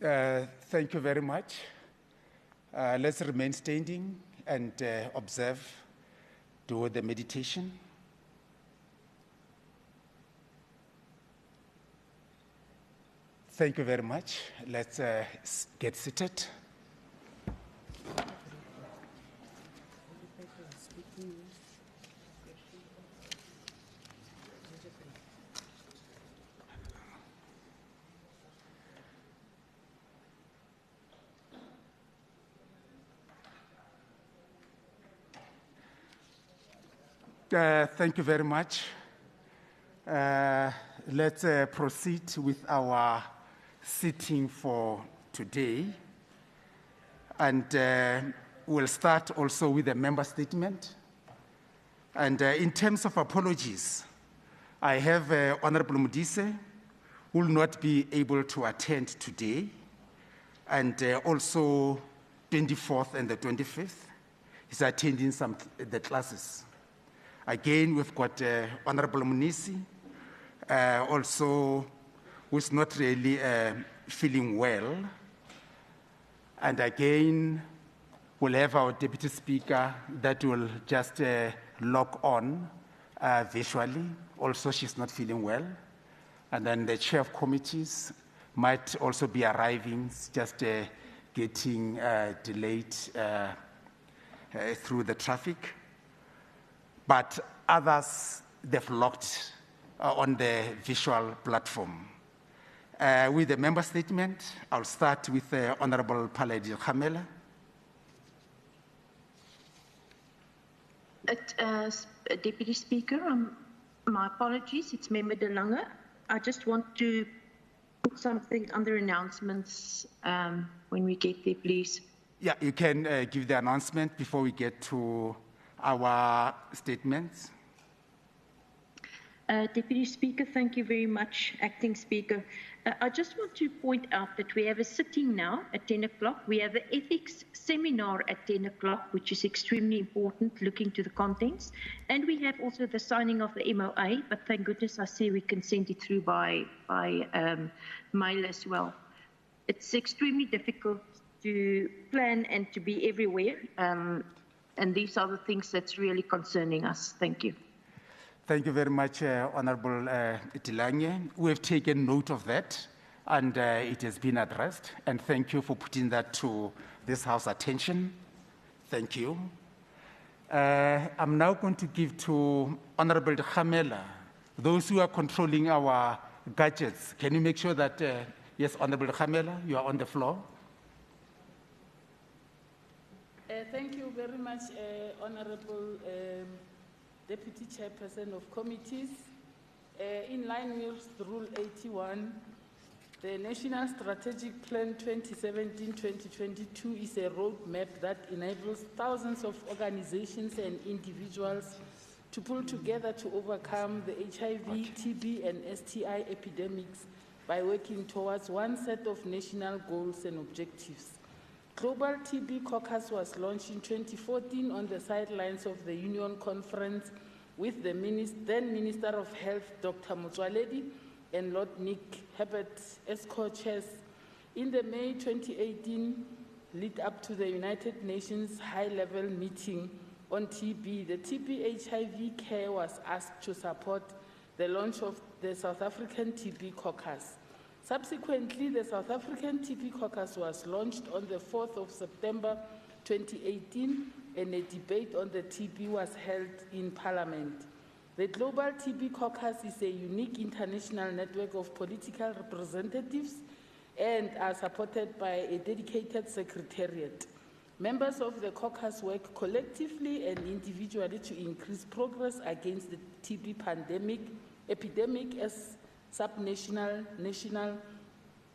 Thank you very much. Let's remain standing and observe, do the meditation. Thank you very much. Let's get seated. Thank you very much. Let's proceed with our sitting for today. And we'll start also with a member statement. And in terms of apologies, I have Honorable Modise, who will not be able to attend today, and also 24th and the 25th. He's attending the classes. Again, we've got Honorable Munisi, also who's not really feeling well. And again, we'll have our Deputy Speaker that will just log on visually. Also, she's not feeling well. And then the Chair of Committees might also be arriving, just getting delayed through the traffic. But others, they've logged on the visual platform. With the member statement, I'll start with Honorable Paledi Khamela. Deputy Speaker, my apologies, it's Member De Lange. I just want to put something under announcements when we get there, please. Yeah, you can give the announcement before we get to our statements. Deputy Speaker, thank you very much, Acting Speaker. I just want to point out that we have a sitting now at 10 o'clock. We have an ethics seminar at 10 o'clock, which is extremely important, looking to the contents. And we have also the signing of the MOA, but thank goodness I see we can send it through by mail as well. It's extremely difficult to plan and to be everywhere. And these are the things that's really concerning us. Thank you. Thank you very much, Honorable Tilange. We have taken note of that, and it has been addressed. And thank you for putting that to this House attention. Thank you. I'm now going to give to Honorable Khamela, those who are controlling our gadgets. Can you make sure that, yes, Honorable Khamela, you are on the floor? Thank you very much, Honorable Deputy Chairperson of Committees. In line with Rule 81, the National Strategic Plan 2017-2022 is a roadmap that enables thousands of organizations and individuals to pull together to overcome the HIV, TB, and STI epidemics by working towards one set of national goals and objectives. Global Tb Caucus was launched in 2014 on the sidelines of the Union Conference with the then Minister of Health, Dr. Motsoaledi, and Lord Nick Herbert as co-chairs. In the May 2018 lead up to the United Nations high-level meeting on TB, the TB HIV Care was asked to support the launch of the South African TB Caucus. Subsequently, the South African TB Caucus was launched on the 4th of September 2018, and a debate on the TB was held in Parliament. The Global TB Caucus is a unique international network of political representatives and are supported by a dedicated secretariat. Members of the caucus work collectively and individually to increase progress against the TB epidemic as subnational, national,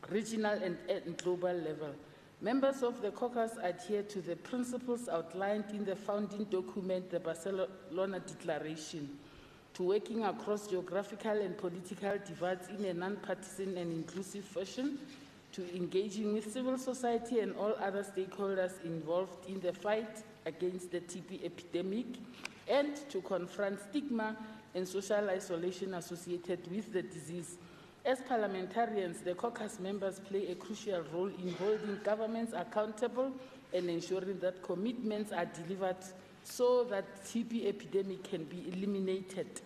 regional, and global level. Members of the caucus adhere to the principles outlined in the founding document, the Barcelona Declaration, to working across geographical and political divides in a non-partisan and inclusive fashion, to engaging with civil society and all other stakeholders involved in the fight against the TB epidemic, and to confront stigma and social isolation associated with the disease. As parliamentarians, the caucus members play a crucial role in holding governments accountable and ensuring that commitments are delivered so that TB epidemic can be eliminated.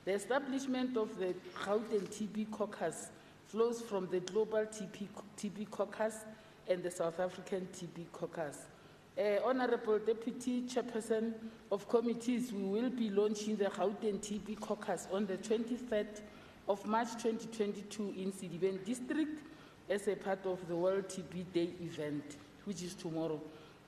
The establishment of the Gauteng Tb Caucus flows from the global Tb Caucus and the South African Tb Caucus. Honorable Deputy Chairperson of Committees, we will be launching the Gauteng Tb Caucus on the 23rd of March 2022 in Sidibeng District as a part of the World TB Day event, which is tomorrow.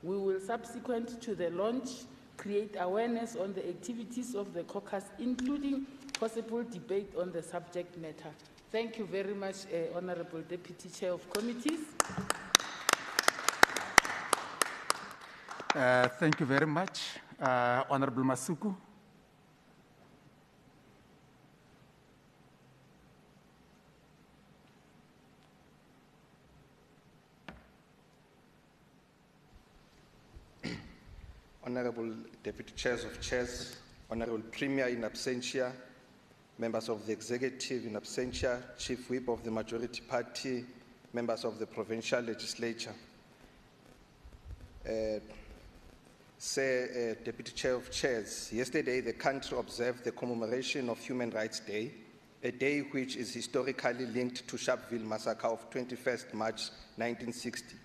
We will, subsequent to the launch, create awareness on the activities of the caucus, including possible debate on the subject matter. Thank you very much, Honorable Deputy Chair of Committees. Thank you very much. Honorable Masuku. Honorable Deputy Chairs of Chairs, Honorable Premier in absentia, members of the Executive in absentia, Chief Whip of the Majority Party, members of the Provincial Legislature. Deputy Chair of Chairs, yesterday the country observed the Commemoration of Human Rights Day, a day which is historically linked to Sharpeville massacre of 21st March 1960.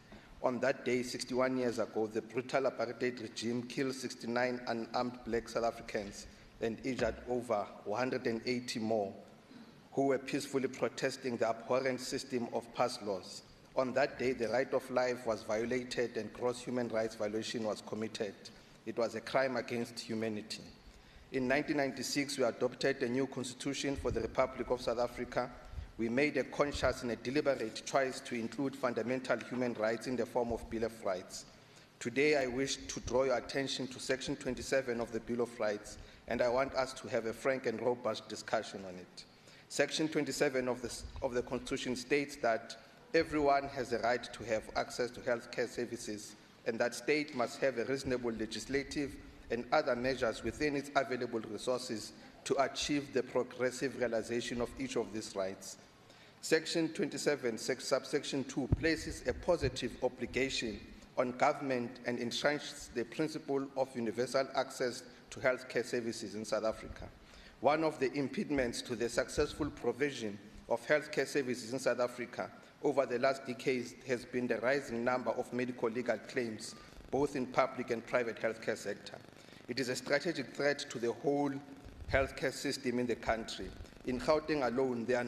On that day, 61 years ago, the brutal apartheid regime killed 69 unarmed black South Africans and injured over 180 more who were peacefully protesting the abhorrent system of past laws. On that day, the right of life was violated and gross human rights violation was committed. It was a crime against humanity. In 1996, we adopted a new constitution for the Republic of South Africa. We made a conscious and a deliberate choice to include fundamental human rights in the form of Bill of Rights. Today, I wish to draw your attention to Section 27 of the Bill of Rights, and I want us to have a frank and robust discussion on it. Section 27 of the Constitution states that everyone has a right to have access to healthcare services, and that state must have a reasonable legislative and other measures within its available resources to achieve the progressive realization of each of these rights. Section 27, subsection 2, places a positive obligation on government and enshrines the principle of universal access to healthcare services in South Africa. One of the impediments to the successful provision of healthcare services in South Africa over the last decades has been the rising number of medical legal claims, both in public and private healthcare sector. It is a strategic threat to the whole healthcare system in the country. In Gauteng alone, they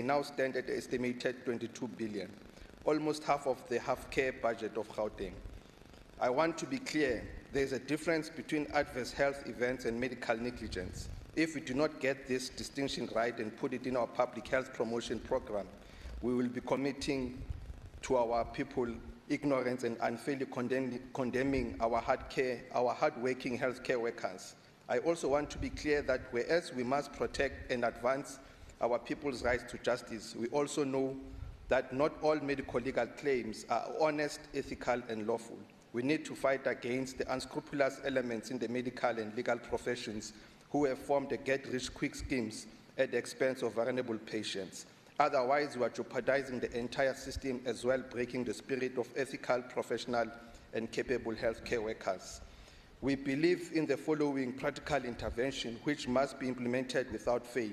now stand at an estimated 22 billion, almost half of the healthcare budget of Gauteng. I want to be clear, there is a difference between adverse health events and medical negligence. If we do not get this distinction right and put it in our public health promotion program, we will be committing to our people ignorance and unfairly condemning our hard-working healthcare workers. I also want to be clear that whereas we must protect and advance our people's rights to justice, we also know that not all medical legal claims are honest, ethical, and lawful. We need to fight against the unscrupulous elements in the medical and legal professions who have formed a get-rich-quick schemes at the expense of vulnerable patients. Otherwise, we are jeopardizing the entire system as well, breaking the spirit of ethical, professional, and capable healthcare workers. We believe in the following practical intervention, which must be implemented without fail: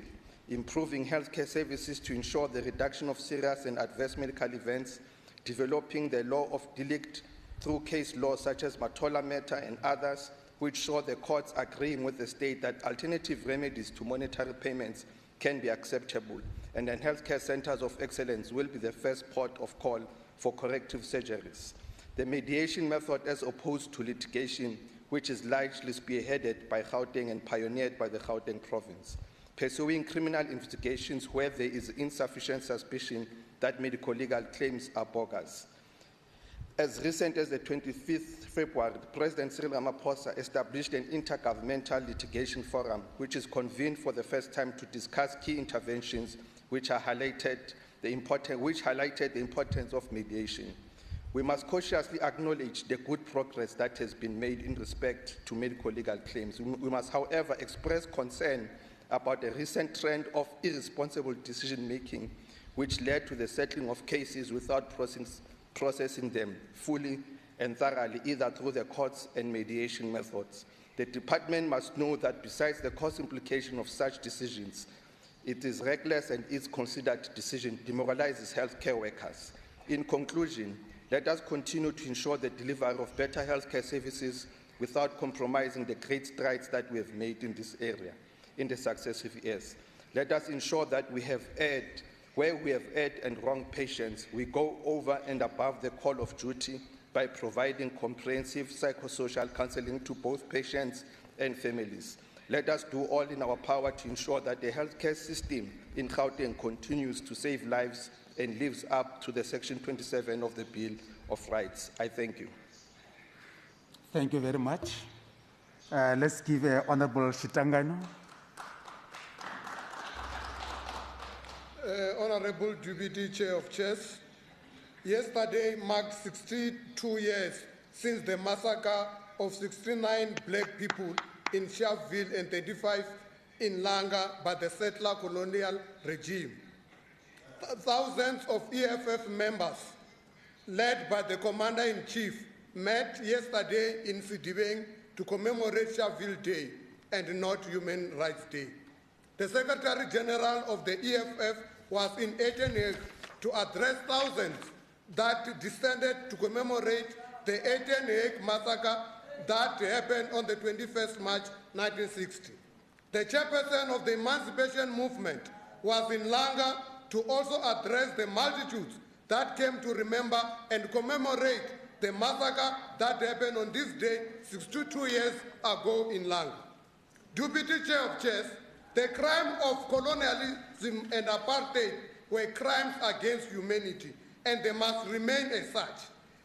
improving healthcare services to ensure the reduction of serious and adverse medical events, developing the law of delict through case laws such as Matola Matter and others, which show the courts agreeing with the state that alternative remedies to monetary payments can be acceptable, and then healthcare centers of excellence will be the first port of call for corrective surgeries. The mediation method, as opposed to litigation, which is largely spearheaded by Gauteng and pioneered by the Gauteng province. Pursuing criminal investigations where there is insufficient suspicion that medical legal claims are bogus. As recent as the 25th February, President Cyril Ramaphosa established an intergovernmental litigation forum, which is convened for the first time to discuss key interventions which highlighted the importance of mediation. We must cautiously acknowledge the good progress that has been made in respect to medical legal claims. We must, however, express concern about a recent trend of irresponsible decision-making which led to the settling of cases without processing them fully and thoroughly, either through the courts and mediation methods. The department must know that besides the cost implication of such decisions, it is reckless and its considered decision demoralizes healthcare workers. In conclusion, let us continue to ensure the delivery of better healthcare services without compromising the great strides that we have made in this area in the successive years. Let us ensure that where we have erred and wronged patients, we go over and above the call of duty by providing comprehensive psychosocial counseling to both patients and families. Let us do all in our power to ensure that the healthcare system in Gauteng continues to save lives and lives up to the Section 27 of the Bill of Rights. I thank you. Thank you very much. Let's give Honorable Shitangano. Honorable Deputy Chair of Chairs, yesterday marked 62 years since the massacre of 69 black people in Sharpeville and 35 in Langa by the settler colonial regime. Thousands of EFF members, led by the Commander-in-Chief, met yesterday in Sidibeng to commemorate Sharpeville Day and not Human Rights Day. The Secretary General of the EFF was in Eteneg to address thousands that descended to commemorate the Eteneg massacre that happened on the 21st March 1960. The chairperson of the Emancipation Movement was in Langa to also address the multitudes that came to remember and commemorate the massacre that happened on this day 62 years ago in Langa. Deputy Chair of Chairs, the crime of colonialism and apartheid were crimes against humanity, and they must remain as such.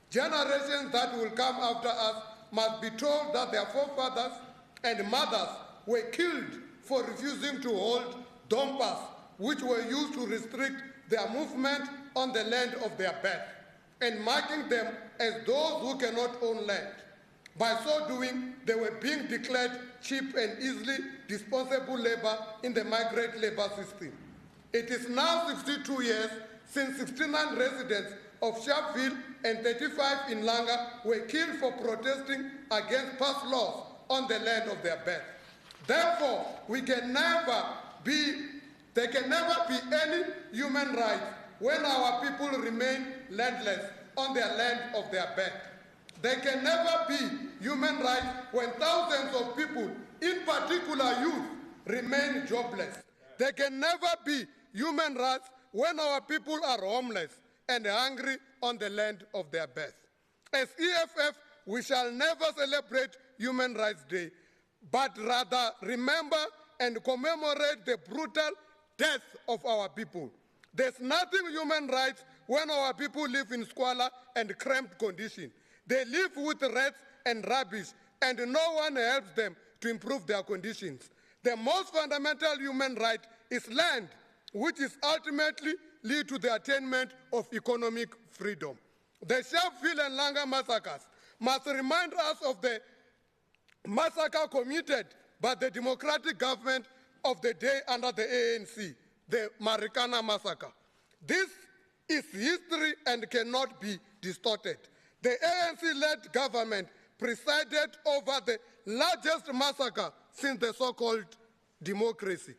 Generations that will come after us must be told that their forefathers and mothers were killed for refusing to hold dompas, which were used to restrict their movement on the land of their birth, and marking them as those who cannot own land. By so doing, they were being declared cheap and easily disposable labor in the migrant labor system. It is now 62 years since 69 residents of Sharpeville and 35 in Langa were killed for protesting against past laws on the land of their birth. Therefore, there can never be any human rights when our people remain landless on their land of their birth. There can never be human rights when thousands of people, in particular youth, remain jobless. There can never be human rights when our people are homeless and hungry on the land of their birth. As EFF, we shall never celebrate Human Rights Day, but rather remember and commemorate the brutal death of our people. There's nothing human rights when our people live in squalor and cramped conditions. They live with rats and rubbish, and no one helps them to improve their conditions. The most fundamental human right is land, which is ultimately lead to the attainment of economic freedom. The Sharpeville and Langa massacres must remind us of the massacre committed by the democratic government of the day under the ANC, the Marikana massacre. This is history and cannot be distorted. The ANC-led government presided over the largest massacre since the so-called democracy.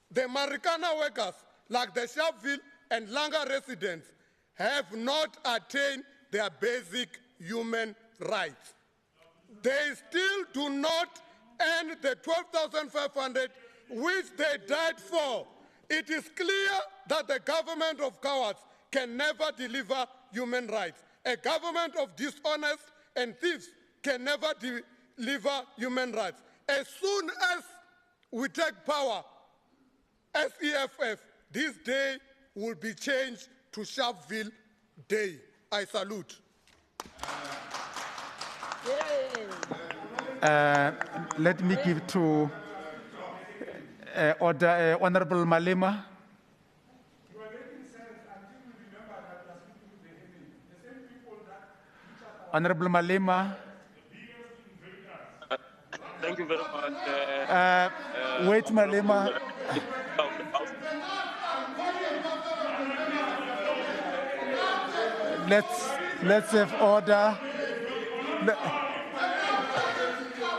The Marikana workers, like the Sharpeville and Langa residents, have not attained their basic human rights. They still do not earn the 12,500 which they died for. It is clear that the government of cowards can never deliver human rights. A government of dishonest and thieves can never deliver human rights. As soon as we take power as EFF, this day will be changed to Sharpeville Day. I salute. Let me give to Honorable Malema. Honorable Malema. Thank you very much. Wait, Malema. let's have order.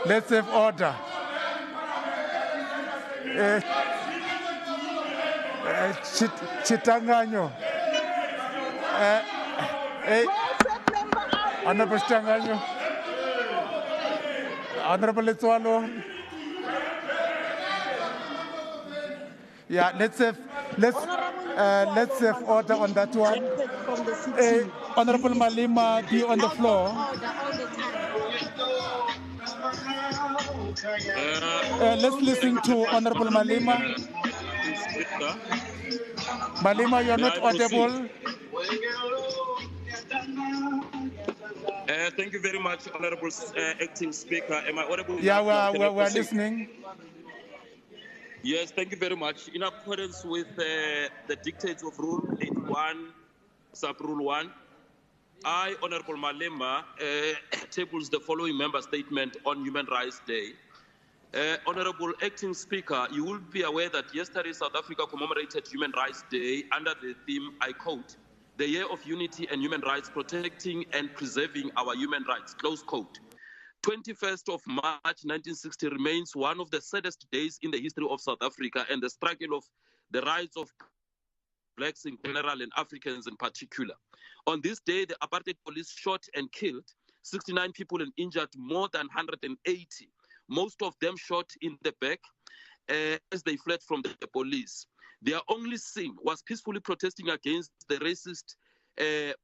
Let's have order. Chitanganyo. Honorable Chitanganyo. Honorable Letwalo. Yeah, let's have order on that one. Honorable Malema, be on the floor. Let's listen to Honorable Malema. Malema, you're not audible. Thank you very much, Honorable Acting Speaker. Am I audible? Yeah, we're listening. Yes, thank you very much. In accordance with the dictates of Rule 81, Sub-Rule 1, I, Honorable Malema, tables the following member statement on Human Rights Day. Honorable Acting Speaker, you will be aware that yesterday South Africa commemorated Human Rights Day under the theme, I quote, "The Year of Unity and Human Rights, Protecting and Preserving Our Human Rights," close quote. 21st of March 1960 remains one of the saddest days in the history of South Africa and the struggle of the rights of blacks in general and Africans in particular. On this day, the apartheid police shot and killed 69 people and injured more than 180, most of them shot in the back as they fled from the police. Their only sin was peacefully protesting against the racist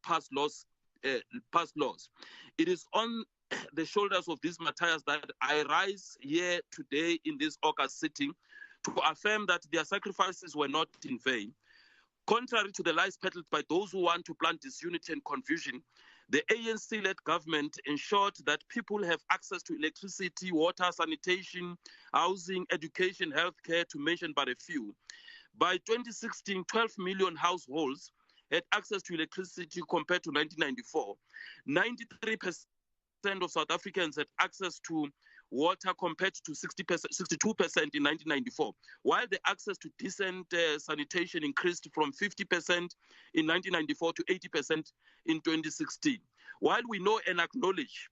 past laws. It is on the shoulders of these martyrs that I rise here today in this August sitting to affirm that their sacrifices were not in vain. Contrary to the lies peddled by those who want to plant disunity and confusion, the ANC-led government ensured that people have access to electricity, water, sanitation, housing, education, healthcare, to mention but a few. By 2016, 12 million households had access to electricity compared to 1994. 93% of South Africans had access to water compared to 62% in 1994, while the access to decent sanitation increased from 50% in 1994 to 80% in 2016. While we know and acknowledge,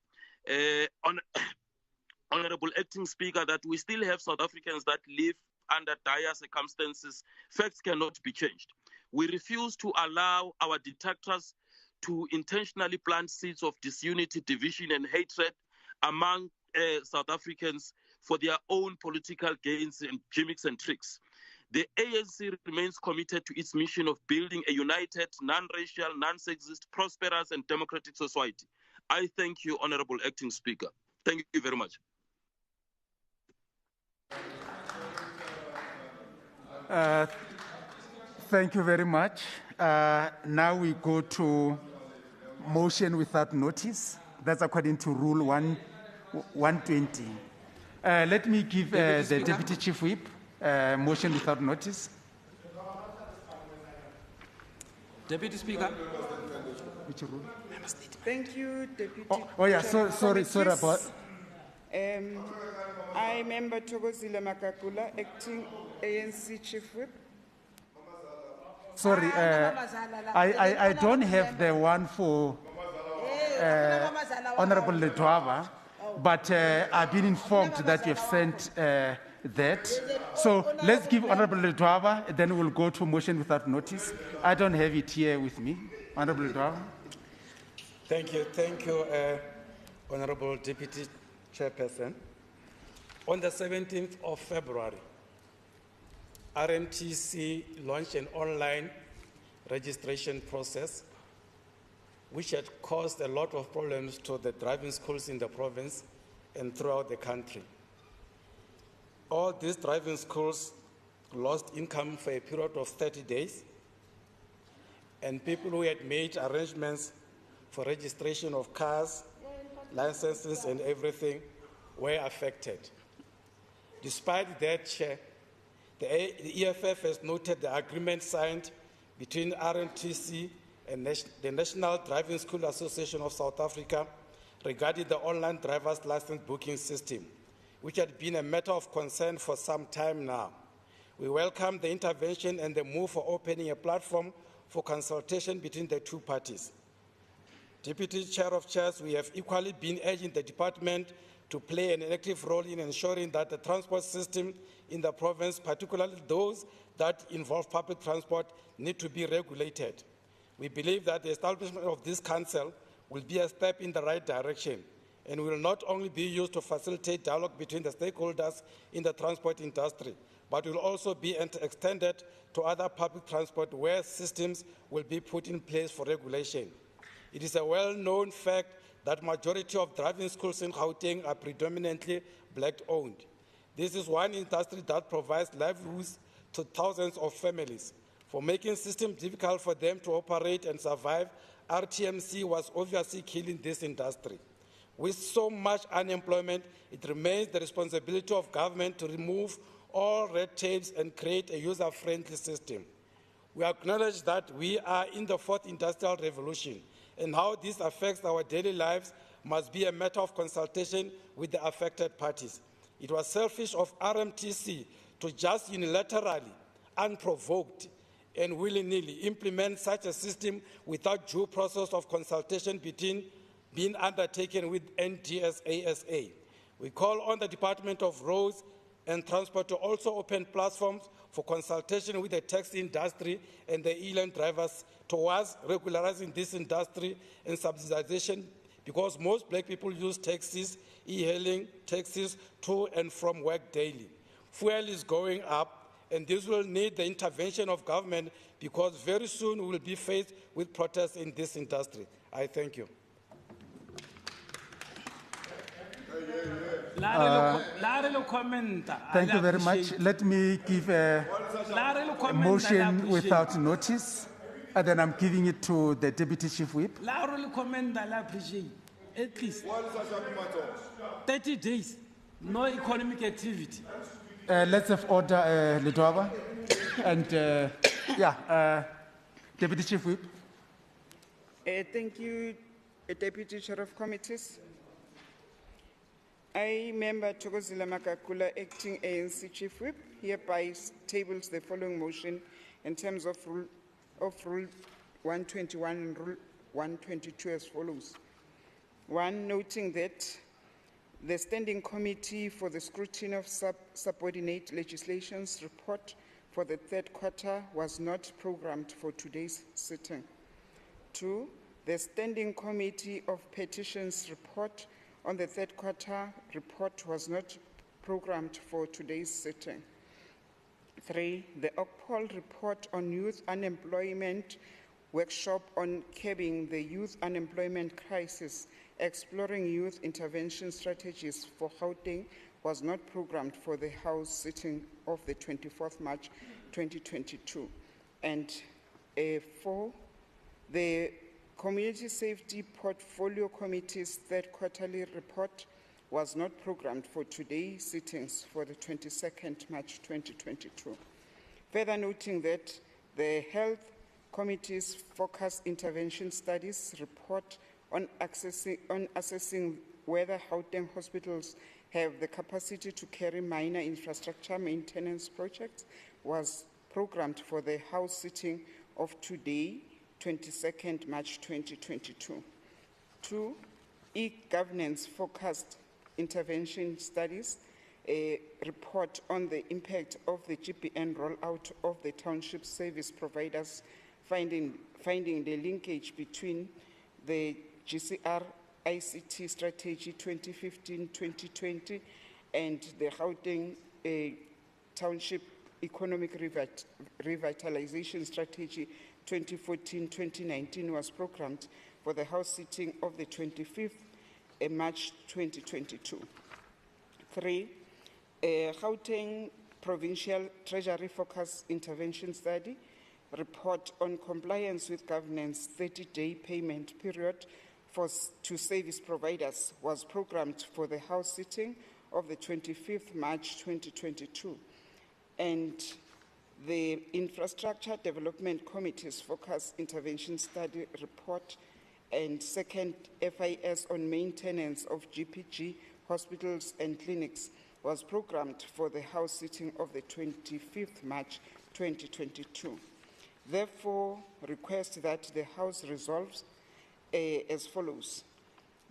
Honorable Acting Speaker, that we still have South Africans that live under dire circumstances, facts cannot be changed. We refuse to allow our detractors to intentionally plant seeds of disunity, division, and hatred among South Africans for their own political gains and gimmicks and tricks. The ANC remains committed to its mission of building a united, non-racial, non-sexist, prosperous, and democratic society. I thank you, Honorable Acting Speaker. Thank you very much. Thank you very much. Now we go to motion without notice. That's according to Rule 120. Let me give the Deputy Chief Whip motion without notice. Deputy Speaker. Which rule? Thank you, Deputy. Yeah, sorry about. I, Member Thokozile Makakula, Acting ANC Chief Whip. Sorry, I don't have the one for Honorable Letwaba, but I've been informed that you've sent that. So let's give Honorable Letwaba, then we'll go to motion without notice. I don't have it here with me. Honorable Letwaba. Thank you, Honorable Deputy Chairperson. On the 17th of February, RMTC launched an online registration process which had caused a lot of problems to the driving schools in the province and throughout the country. All these driving schools lost income for a period of 30 days, and people who had made arrangements for registration of cars, licenses, and everything were affected. Despite that, Chair, the EFF has noted the agreement signed between RMTC and the National Driving School Association of South Africa regarding the online driver's license booking system, which had been a matter of concern for some time now. We welcome the intervention and the move for opening a platform for consultation between the two parties. Deputy Chair of Chairs, we have equally been urging the department to play an active role in ensuring that the transport system in the province, particularly those that involve public transport, need to be regulated. We believe that the establishment of this council will be a step in the right direction and will not only be used to facilitate dialogue between the stakeholders in the transport industry, but will also be extended to other public transport where systems will be put in place for regulation. It is a well-known fact that majority of driving schools in Gauteng are predominantly black-owned. This is one industry that provides livelihoods to thousands of families. For making systems difficult for them to operate and survive, RTMC was obviously killing this industry. With so much unemployment, it remains the responsibility of government to remove all red tapes and create a user-friendly system. We acknowledge that we are in the fourth industrial revolution, and how this affects our daily lives must be a matter of consultation with the affected parties. It was selfish of RMTC to just unilaterally, unprovoked, and willy-nilly implement such a system without due process of consultation being undertaken with NDSASA. We call on the Department of Roads and Transport to also open platforms for consultation with the taxi industry and the e-lane drivers towards regularizing this industry and subsidization, because most black people use taxis, e-hailing taxis to and from work daily. Fuel is going up, and this will need the intervention of government because very soon we will be faced with protests in this industry. I thank you. Thank you very much. Let me give a motion without notice, and then I'm giving it to the Deputy Chief Whip. At least 30 days, no economic activity. Let's have order, Ledwaba. And Deputy Chief Whip. Thank you, Deputy Chair of Committees. I, Member Thokozile Makakula, Acting ANC Chief Whip, hereby tables the following motion in terms of Rule 121 and Rule 122 as follows. 1, noting that the Standing Committee for the Scrutiny of Subordinate Legislation's report for the third quarter was not programmed for today's sitting. 2, the Standing Committee of Petitions report on the third quarter report was not programmed for today's sitting. 3, the OCPOL report on youth unemployment workshop on curbing the youth unemployment crisis, exploring youth intervention strategies for Gauteng was not programmed for the House sitting of the 24th March 2022. And 4, the Community Safety Portfolio Committee's third quarterly report was not programmed for today's sittings for the 22nd March 2022. Further noting that the Health Committee's Focus Intervention Studies report on assessing whether Gauteng hospitals have the capacity to carry minor infrastructure maintenance projects was programmed for the House sitting of today, 22nd March 2022. 2, e-governance focused intervention studies, a report on the impact of the GPN rollout of the township service providers, finding the linkage between the GCR ICT strategy 2015-2020 and the Gauteng township economic revitalization strategy 2014-2019 was programmed for the House sitting of the 25th March 2022. 3, Gauteng Provincial Treasury Focus Intervention Study report on compliance with governance 30-day payment period to service providers was programmed for the House sitting of the 25th March 2022. And the Infrastructure Development Committee's Focus Intervention Study report and second FIS on maintenance of GPG hospitals and clinics was programmed for the House sitting of the 25th March 2022. Therefore, request that the House resolves as follows.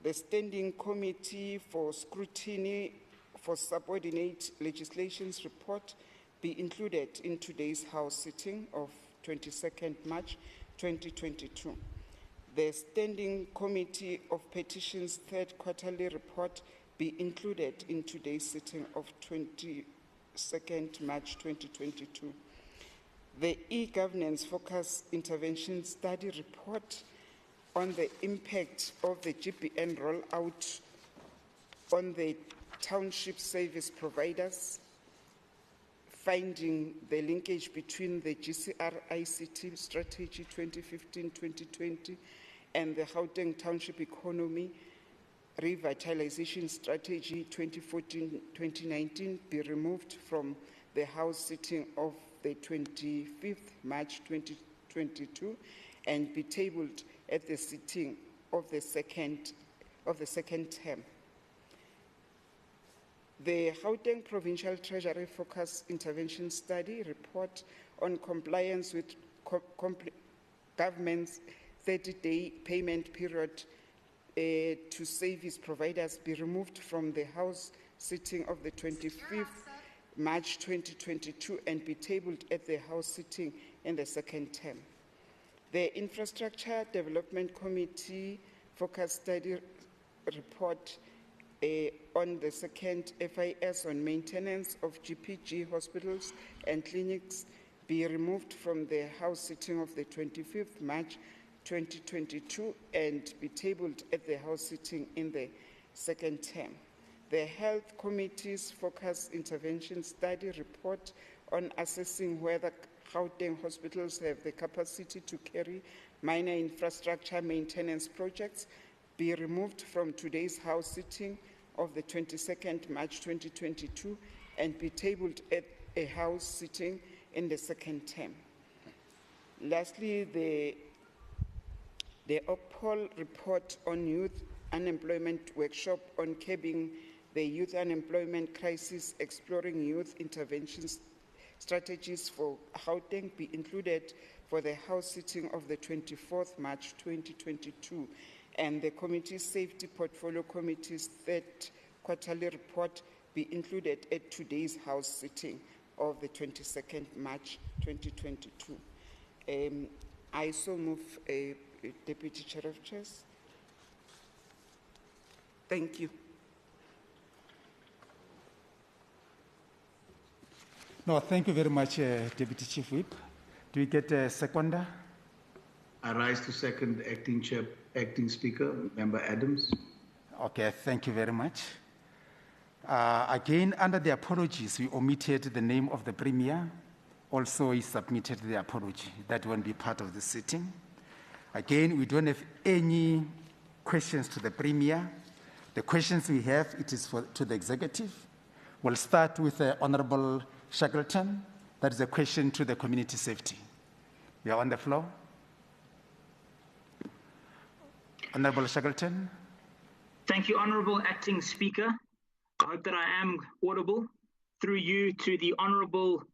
The Standing Committee for Scrutiny for Subordinate Legislations report be included in today's House sitting of 22nd March 2022. The Standing Committee of Petitions third quarterly report be included in today's sitting of 22nd March 2022. The e-governance focus intervention study report on the impact of the GBN rollout on the township service providers, finding the linkage between the GCR ICT strategy 2015-2020 and the Gauteng township economy revitalization strategy 2014-2019 be removed from the House sitting of the 25th March 2022 and be tabled at the sitting of the second term. The Gauteng Provincial Treasury Focus Intervention Study report on compliance with government's 30-day payment period to service providers be removed from the House sitting of the 25th March 2022 and be tabled at the House sitting in the second term. The Infrastructure Development Committee Focus Study report on the second FIS on maintenance of GPG hospitals and clinics be removed from the House sitting of the 25th March 2022 and be tabled at the House sitting in the second term. The Health Committee's Focus Intervention Study report on assessing whether Gauteng hospitals have the capacity to carry minor infrastructure maintenance projects be removed from today's House sitting of the 22nd March 2022 and be tabled at a House sitting in the second term. Lastly, the OPPOL report on youth unemployment workshop on curbing the youth unemployment crisis, exploring youth interventions strategies for Gauteng be included for the House sitting of the 24th March 2022, and the Committee Safety Portfolio Committee's third quarterly report be included at today's House sitting of the 22nd March 2022. I so move, Deputy Chair of Chairs. Thank you. No, thank you very much, Deputy Chief Whip. Do we get a seconder? I rise to second Acting Speaker, Member Adams. Okay, thank you very much. Again, under the apologies, we omitted the name of the Premier. Also, he submitted the apology. That won't be part of the sitting. Again, we don't have any questions to the Premier. The questions we have, it is to the Executive. We'll start with Honourable Shackleton. That is a question to the Community Safety. You are on the floor. Honourable Shackleton. Thank you, Honourable Acting Speaker. I hope that I am audible through you to the Honourable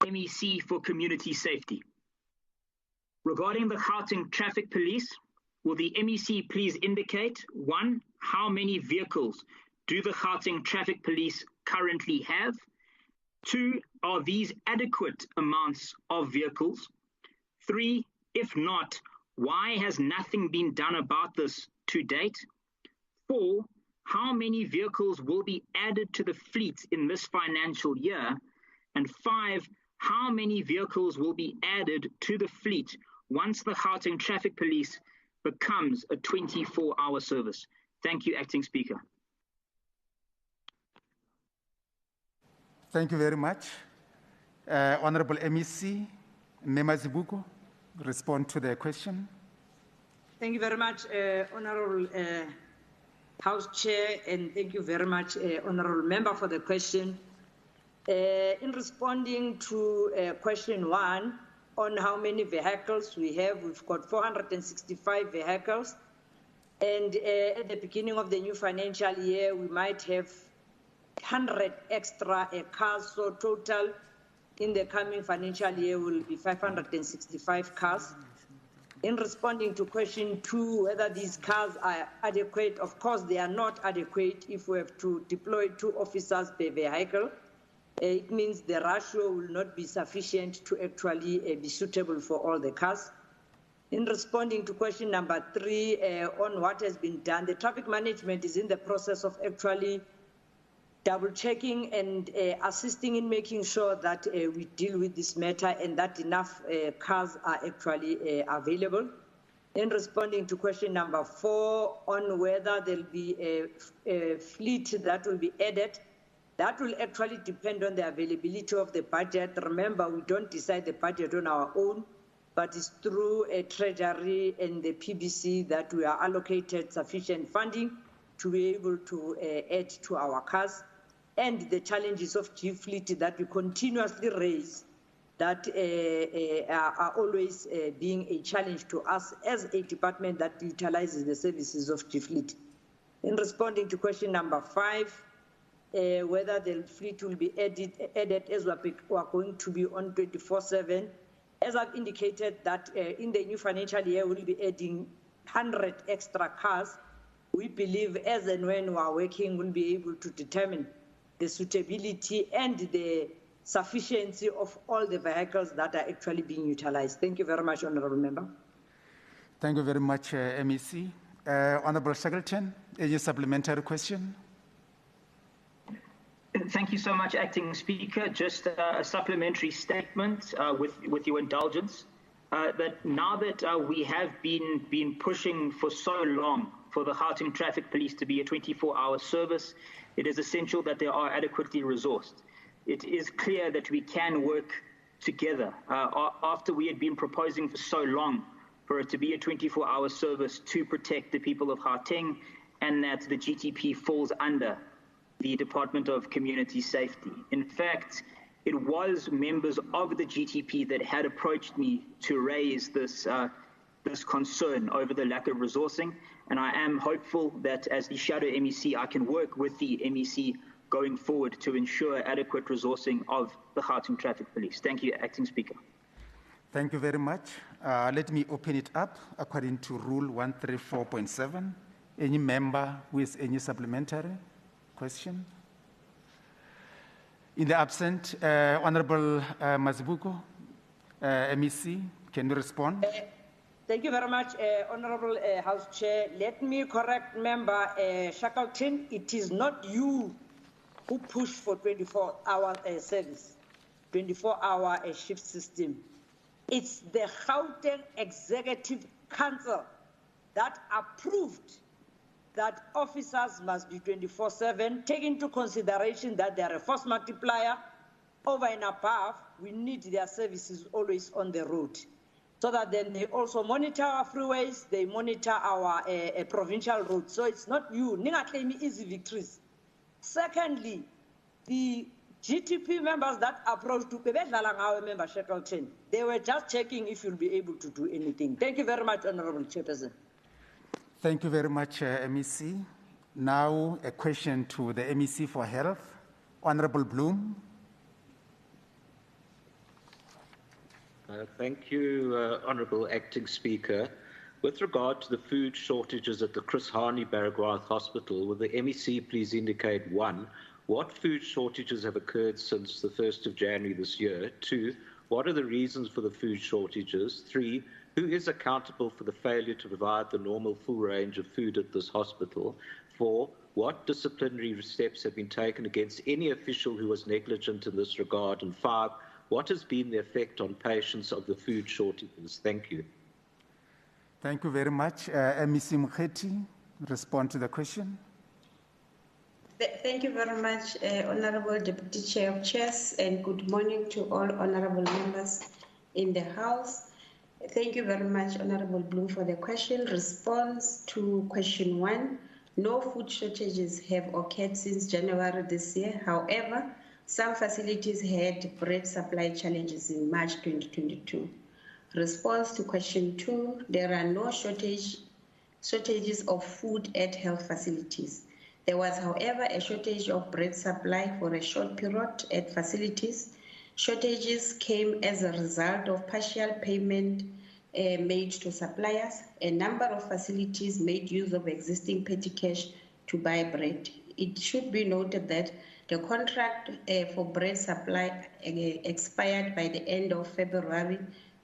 MEC for Community Safety. Regarding the Gauteng Traffic Police, will the MEC please indicate, 1, how many vehicles do the Gauteng Traffic Police currently have? 2, are these adequate amounts of vehicles? 3, if not, why has nothing been done about this to date? 4, how many vehicles will be added to the fleet in this financial year? And 5, how many vehicles will be added to the fleet once the Gauteng Traffic Police becomes a 24-hour service? Thank you, Acting Speaker. Thank you very much. Honourable MEC, Nema Zibuko, respond to the question. Thank you very much, Honourable House Chair, and thank you very much, Honourable Member, for the question. In responding to question 1 on how many vehicles we have, we've got 465 vehicles, and at the beginning of the new financial year, we might have 100 extra cars, so total in the coming financial year will be 565 cars. In responding to question 2, whether these cars are adequate, of course they are not adequate. If we have to deploy 2 officers per vehicle, it means the ratio will not be sufficient to actually be suitable for all the cars. In responding to question number 3 on what has been done, the traffic management is in the process of actually double checking and assisting in making sure that we deal with this matter and that enough cars are actually available. In responding to question number 4 on whether there'll be a fleet that will be added, that will actually depend on the availability of the budget. Remember, we don't decide the budget on our own, but it's through a treasury and the PBC that we are allocated sufficient funding to be able to add to our cars. And the challenges of G fleet that we continuously raise that are always being a challenge to us as a department that utilizes the services of G fleet. In responding to question number 5, whether the fleet will be added as we are going to be on 24/7, as I've indicated that in the new financial year we'll be adding 100 extra cars. We believe as and when we are working, we'll be able to determine the suitability and the sufficiency of all the vehicles that are actually being utilized. Thank you very much, Honourable Member. Thank you very much, MEC. Honourable Shackleton, any supplementary question? Thank you so much, Acting Speaker. Just a supplementary statement with your indulgence. That now that we have been pushing for so long for the Gauteng Traffic Police to be a 24-hour service, it is essential that they are adequately resourced. It is clear that we can work together. After we had been proposing for so long for it to be a 24-hour service to protect the people of Gauteng, and that the GTP falls under the Department of Community Safety. In fact, it was members of the GTP that had approached me to raise this concern over the lack of resourcing, and I am hopeful that as the Shadow MEC, I can work with the MEC going forward to ensure adequate resourcing of the Gauteng Traffic Police. Thank you, Acting Speaker. Thank you very much. Let me open it up according to Rule 134.7. Any member with any supplementary question? In the absent, Honourable Mazibuko, MEC, can you respond? Thank you very much, Honourable House Chair. Let me correct Member Shackleton. It is not you who pushed for 24-hour service, 24-hour shift system. It's the Gauteng Executive Council that approved that officers must be 24/7, take into consideration that they are a force multiplier. Over and above, we need their services always on the road, so that then they also monitor our freeways, they monitor our provincial roads. So it's not you. Ninga claim easy victories. Secondly, the GTP members that approached to our member Shackleton, they were just checking if you'll be able to do anything. Thank you very much, Honourable Chairperson. Thank you very much, MEC. Now a question to the MEC for Health. Honourable Bloom. Thank you, Honourable Acting Speaker. With regard to the food shortages at the Chris Hani Baragwanath Hospital, will the MEC please indicate 1, what food shortages have occurred since the 1st of January this year? 2, what are the reasons for the food shortages? 3, who is accountable for the failure to provide the normal full range of food at this hospital? 4, what disciplinary steps have been taken against any official who was negligent in this regard? And 5, what has been the effect on patients of the food shortages? Thank you. Thank you very much. MEC Mkheti, respond to the question. Thank you very much, Honourable Deputy Chair of Chairs, and good morning to all honourable members in the House. Thank you very much, Honourable Bloom, for the question. Response to question 1, no food shortages have occurred since January this year. However, some facilities had bread supply challenges in March 2022. Response to question 2, there are no shortages of food at health facilities. There was, however, a shortage of bread supply for a short period at facilities. Shortages came as a result of partial payment made to suppliers. A number of facilities made use of existing petty cash to buy bread. It should be noted that the contract for bread supply expired by the end of February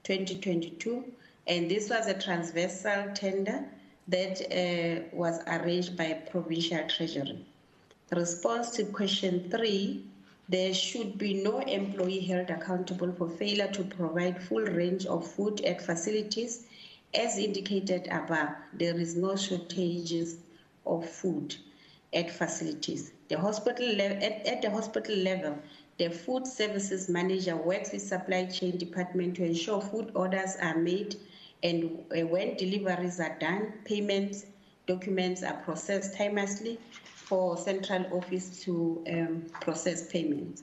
2022, and this was a transversal tender that was arranged by Provincial Treasury. Response to question 3, there should be no employee held accountable for failure to provide full range of food at facilities. As indicated above, there is no shortages of food at facilities. At the hospital level, the food services manager works with supply chain department to ensure food orders are made, and when deliveries are done, payments documents are processed timelessly for central office to process payments.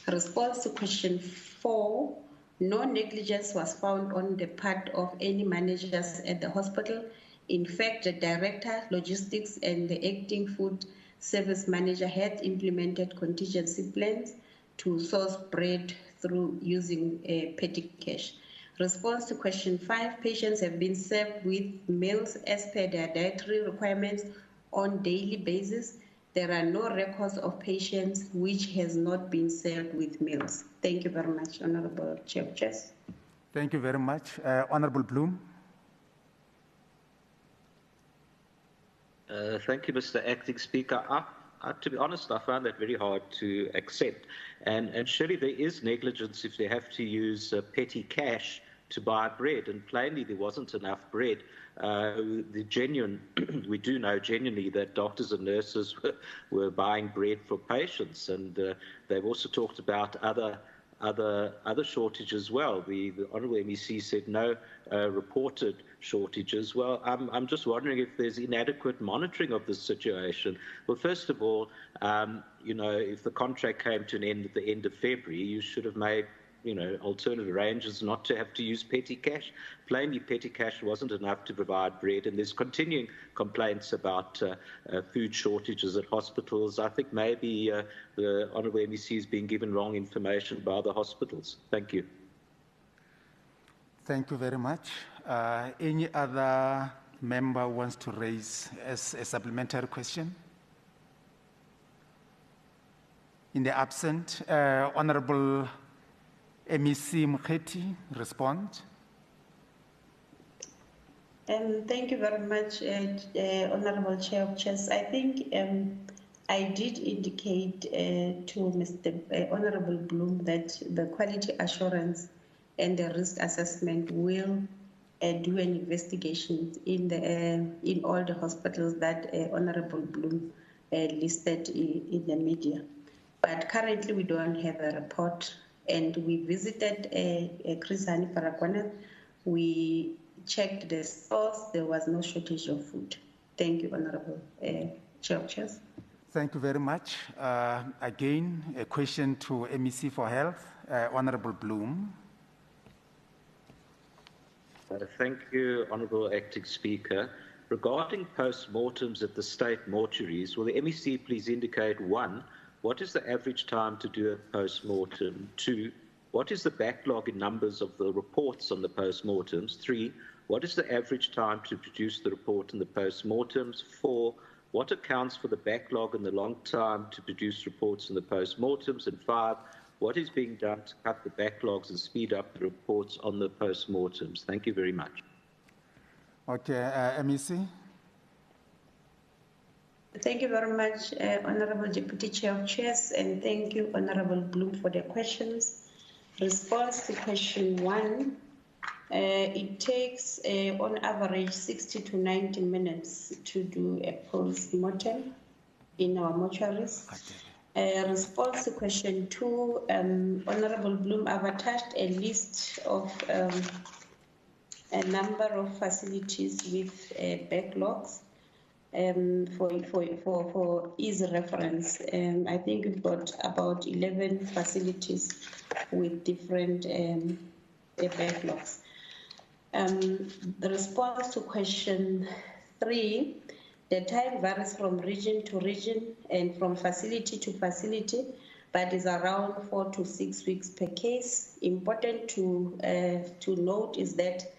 Response to question 4, no negligence was found on the part of any managers at the hospital. In fact, the director, logistics, and the acting food service manager had implemented contingency plans to source bread through using petty cash. Response to question 5, patients have been served with meals as per their dietary requirements on daily basis. There are no records of patients which has not been served with meals. Thank you very much, Honorable Chairperson. Thank you very much. Honorable Bloom. Thank you, Mr. Acting Speaker. To be honest, I found that very hard to accept. And surely there is negligence if they have to use petty cash to buy bread, and plainly there wasn't enough bread. We do know genuinely that doctors and nurses were buying bread for patients, and they've also talked about other shortages as well. The Honourable MEC said no reported shortages. Well, I'm just wondering if there's inadequate monitoring of this situation. Well, first of all, if the contract came to an end at the end of February, you should have made alternative arrangements not to have to use petty cash. Plainly, petty cash wasn't enough to provide bread, and there's continuing complaints about food shortages at hospitals. I think maybe the Honourable MEC is being given wrong information by the hospitals. Thank you. Thank you very much. Any other member wants to raise a supplementary question? In the absent, Honourable MEC Mkheti, respond. Thank you very much, Honourable Chair of Chairs. I think I did indicate to Mr. Honourable Bloom that the quality assurance and the risk assessment will do an investigation in all the hospitals that Honourable Bloom listed in the media. But currently we don't have a report, and we visited Chris Hani Parakwana. We checked the stores. There was no shortage of food. Thank you, Honourable Chair of Chairs. Thank you very much. Again, a question to MEC for Health, Honourable Bloom. Thank you, Honourable Acting Speaker. Regarding post-mortems at the state mortuaries, will the MEC please indicate 1, what is the average time to do a post-mortem? 2, what is the backlog in numbers of the reports on the post-mortems? 3, what is the average time to produce the report in the post-mortems? 4, what accounts for the backlog and the long time to produce reports in the post-mortems? And 5, what is being done to cut the backlogs and speed up the reports on the post-mortems? Thank you very much. Okay, MEC. Thank you very much, Honourable Deputy Chair of Chairs, and thank you, Honourable Bloom, for the questions. Response to question 1, it takes on average 60 to 90 minutes to do a post-mortem in our mortuaries. Response to question 2, Honourable Bloom, I've attached a list of a number of facilities with backlogs. For easy reference, I think we've got about 11 facilities with different backlogs. The response to question 3, the time varies from region to region and from facility to facility, but is around 4 to 6 weeks per case. Important to note is that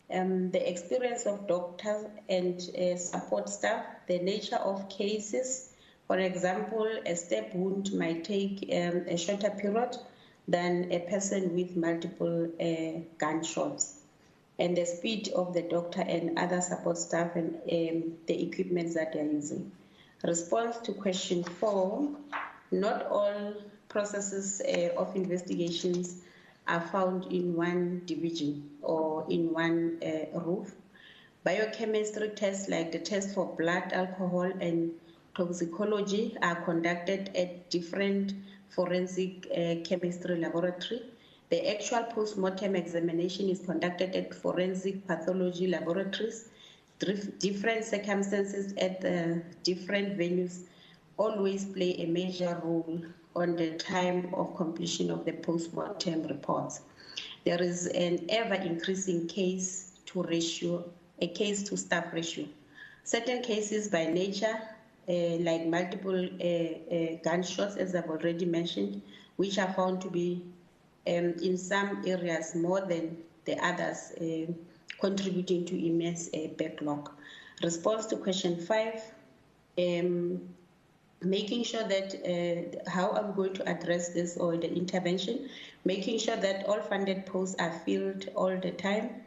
the experience of doctors and support staff, the nature of cases. For example, a stab wound might take a shorter period than a person with multiple gunshots, and the speed of the doctor and other support staff and the equipment that they are using. Response to question 4, not all processes of investigations are found in one division or in one roof. Biochemistry tests like the test for blood, alcohol, and toxicology are conducted at different forensic chemistry laboratory. The actual post-mortem examination is conducted at forensic pathology laboratories. Different circumstances at the different venues always play a major role on the time of completion of the post-mortem reports. There is an ever-increasing case-to-staff ratio. Certain cases by nature, like multiple gunshots, as I've already mentioned, which are found to be in some areas more than the others, contributing to immense backlog. Response to question 5, making sure that how I'm going to address this or the intervention, making sure that all funded posts are filled all the time,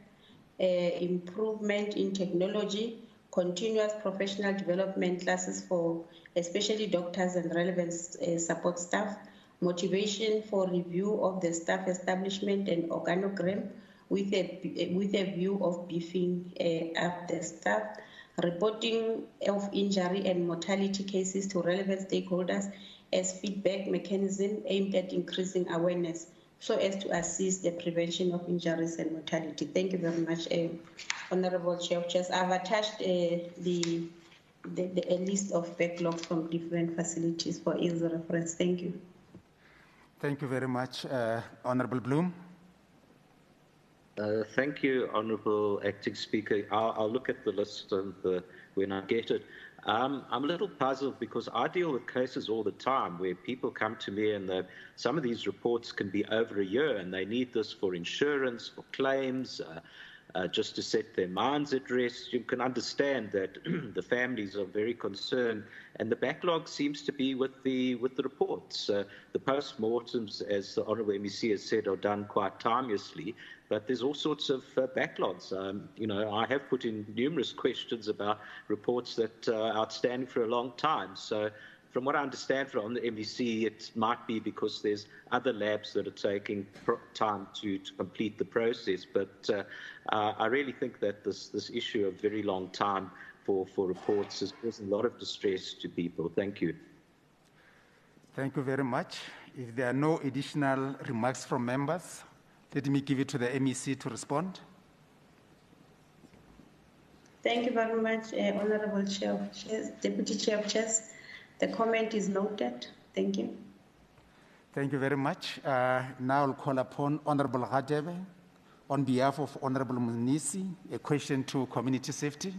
improvement in technology, continuous professional development classes for especially doctors and relevant support staff, motivation for review of the staff establishment and organogram with a view of beefing up the staff, reporting of injury and mortality cases to relevant stakeholders as feedback mechanism aimed at increasing awareness so as to assist the prevention of injuries and mortality. Thank you very much, Honorable Chair of Chairs. I've attached a list of backlogs from different facilities for easy reference. Thank you. Thank you very much, Honorable Bloom. Thank you, Honourable Acting Speaker. I'll look at the list when I get it. I'm a little puzzled because I deal with cases all the time where people come to me and some of these reports can be over a year and they need this for insurance, for claims, just to set their minds at rest. You can understand that the families are very concerned, and the backlog seems to be with the reports. The post-mortems, as the Honourable MEC has said, are done quite timeously, but there's all sorts of backlogs. I have put in numerous questions about reports that are outstanding for a long time. So from what I understand from the MEC, it might be because there's other labs that are taking time to complete the process. But I really think that this issue of very long time for reports is causing a lot of distress to people. Thank you. Thank you very much. If there are no additional remarks from members, let me give it to the MEC to respond. Thank you very much, Honorable Chair of Chairs, Deputy Chair of Chairs. The comment is noted. Thank you. Thank you very much. Now I'll call upon Honorable Radebe on behalf of Honorable Munisi, a question to community safety.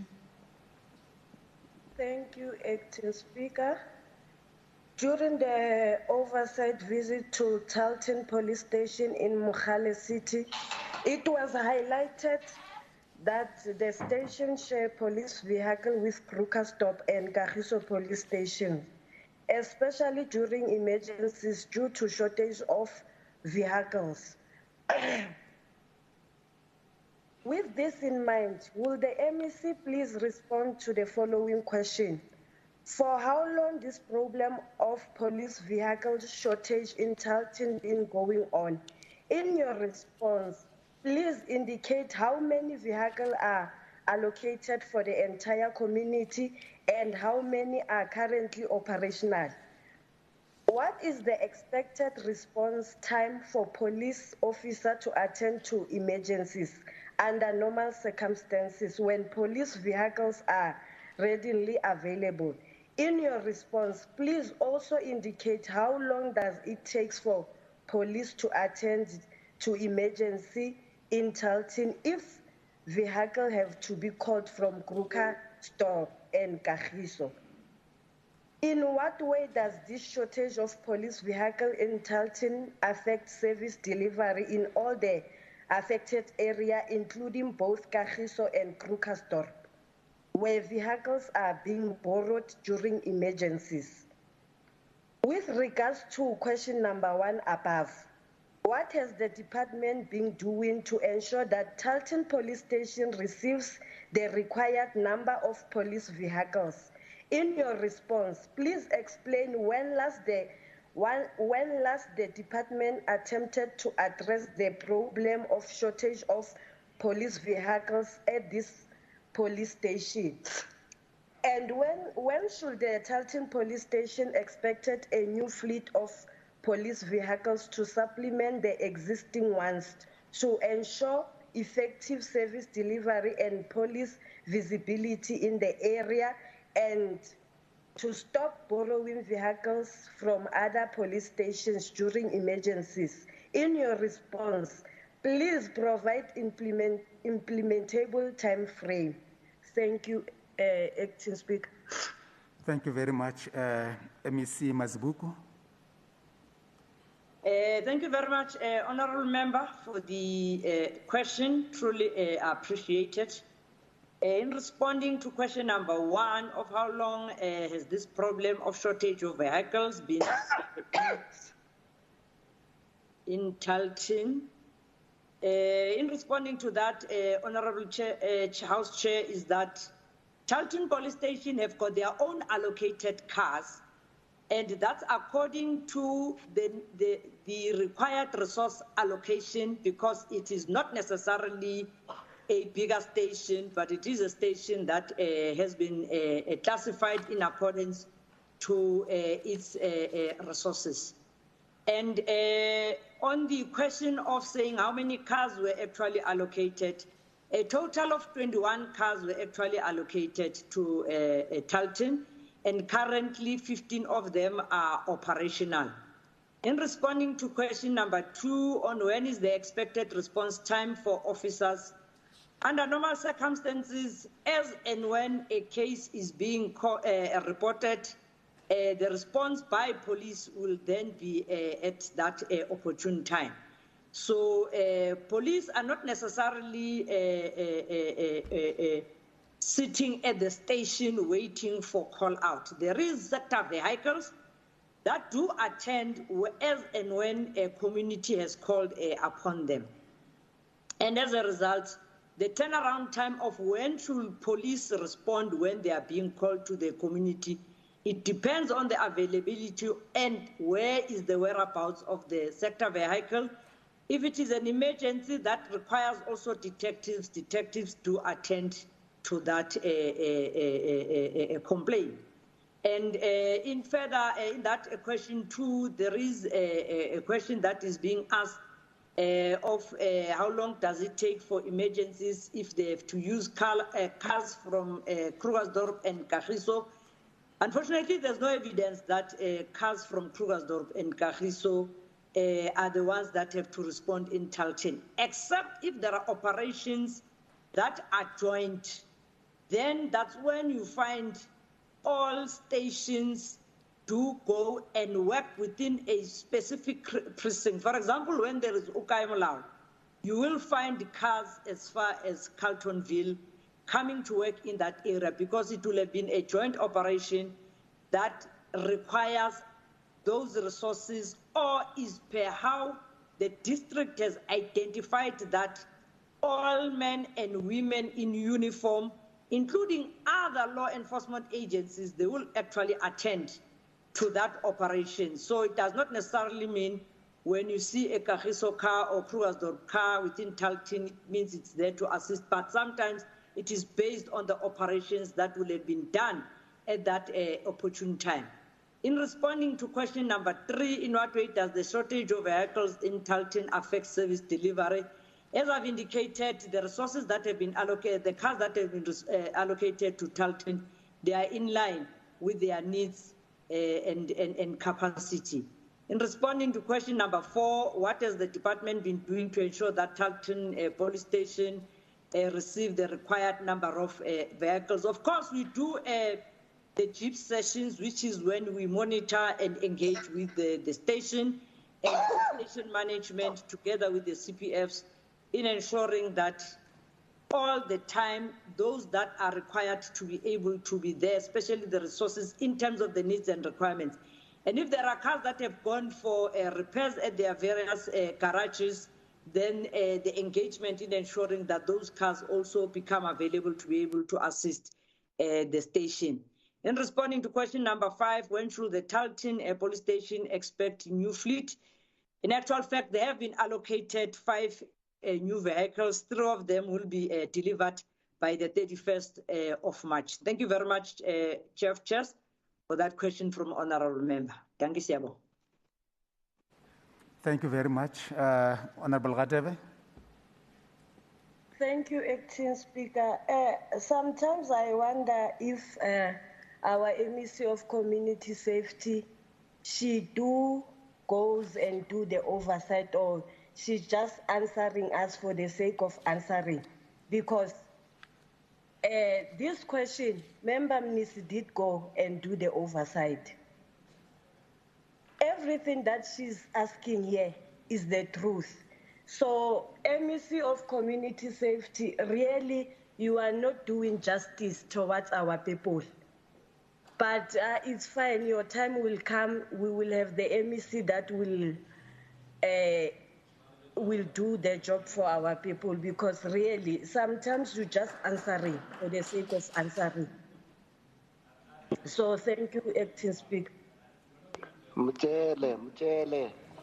Thank you, Acting Speaker. During the oversight visit to Talton Police Station in Mogale City, it was highlighted that the station share police vehicle with Kruger Stop and Kagiso Police Station, especially during emergencies due to shortage of vehicles. With this in mind, will the MEC please respond to the following question? For how long this problem of police vehicle shortage in Talton been going on? In your response, please indicate how many vehicles are allocated for the entire community and how many are currently operational. What is the expected response time for police officer to attend to emergencies under normal circumstances when police vehicles are readily available? In your response, please also indicate how long does it take for police to attend to emergency in Talton if vehicles have to be called from Kruger Store and Kagiso. In what way does this shortage of police vehicles in Talton affect service delivery in all the affected area, including both Kagiso and Krugersdorp, where vehicles are being borrowed during emergencies. With regards to question number 1 above, what has the department been doing to ensure that Talton Police Station receives the required number of police vehicles? In your response, please explain when last the department attempted to address the problem of shortage of police vehicles at this police station. And when should the Talton Police Station expected a new fleet of police vehicles to supplement the existing ones to ensure effective service delivery and police visibility in the area, and to stop borrowing vehicles from other police stations during emergencies? In your response, please provide implementable time frame. Thank you, Acting Speaker. Thank you very much. MEC Mazibuko. Thank you very much, Honourable Member, for the question. Truly appreciated. In responding to question number 1 of how long has this problem of shortage of vehicles been in Talton, in responding to that, Honourable House Chair, is that Talton Police Station have got their own allocated cars, and that's according to the required resource allocation, because it is not necessarily a bigger station, but it is a station that has been classified in accordance to its resources. And on the question of saying how many cars were actually allocated, a total of 21 cars were actually allocated to Talton, and currently 15 of them are operational. In responding to question number 2 on when is the expected response time for officers, under normal circumstances, as and when a case is being reported, the response by police will then be at that opportune time. So police are not necessarily sitting at the station waiting for call out. There is sector vehicles that do attend as and when a community has called upon them. And as a result, the turnaround time of when should police respond when they are being called to the community, it depends on the availability and where is the whereabouts of the sector vehicle. If it is an emergency that requires also detectives do attend to that complaint. And in that question 2, there is a question that is being asked of how long does it take for emergencies if they have to use cars from Krugersdorp and Kagiso. Unfortunately, there's no evidence that cars from Krugersdorp and Kagiso are the ones that have to respond in Talton, except if there are operations that are joint. Then that's when you find all stations do go and work within a specific precinct. For example, when there is Ukaimolao, you will find cars as far as Carltonville coming to work in that area, because it will have been a joint operation that requires those resources, or is per how the district has identified that all men and women in uniform, including other law enforcement agencies, they will actually attend to that operation. So it does not necessarily mean when you see a Kagiso car or Krugersdorp car within Talton, it means it's there to assist, but sometimes it is based on the operations that will have been done at that opportune time. In responding to question number 3, in what way does the shortage of vehicles in Talton affect service delivery? As I've indicated, the resources that have been allocated, the cars that have been allocated to Talton, they are in line with their needs and capacity. In responding to question number 4, what has the department been doing to ensure that Talton police station receive the required number of vehicles? Of course, we do the jeep sessions, which is when we monitor and engage with the station and station management together with the CPFs in ensuring that all the time those that are required to be able to be there, especially the resources in terms of the needs and requirements. And if there are cars that have gone for repairs at their various garages, then the engagement in ensuring that those cars also become available to be able to assist the station. In responding to question number 5, when should the Tarleton police station expect new fleet? In actual fact, they have been allocated 5 new vehicles. 3 of them will be delivered by the 31st of March. Thank you very much, Chair of Chairs, for that question from Honorable Member. Thank you, Siabo. Thank you very much. Honorable Radebe. Thank you, Acting Speaker. Sometimes I wonder if our MEC of Community Safety, she goes and do the oversight, or she's just answering us for the sake of answering. Because this question, Member Miss did go and do the oversight. Everything that she's asking here is the truth. So, MEC of Community Safety, really, you are not doing justice towards our people. But it's fine, your time will come, we will have the MEC that will do the job for our people, because really, sometimes you're just answering for the sake of answering. So thank you, Acting Speaker.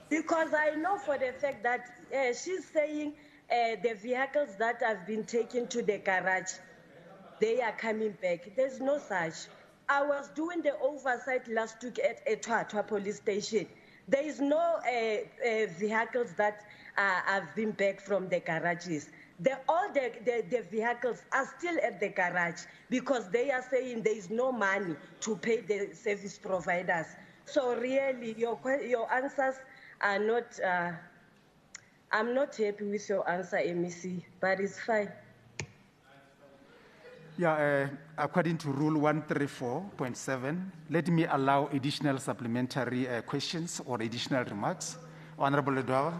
Because I know for the fact that she's saying the vehicles that have been taken to the garage, they are coming back. There's no such. I was doing the oversight last week at Etwatwa police station. There is no vehicles that have been back from the garages. All the vehicles are still at the garage because they are saying there is no money to pay the service providers. So really, your answers are not, I'm not happy with your answer, MEC, but it's fine. Yeah, according to Rule 134.7, let me allow additional supplementary questions or additional remarks. Honorable Edward.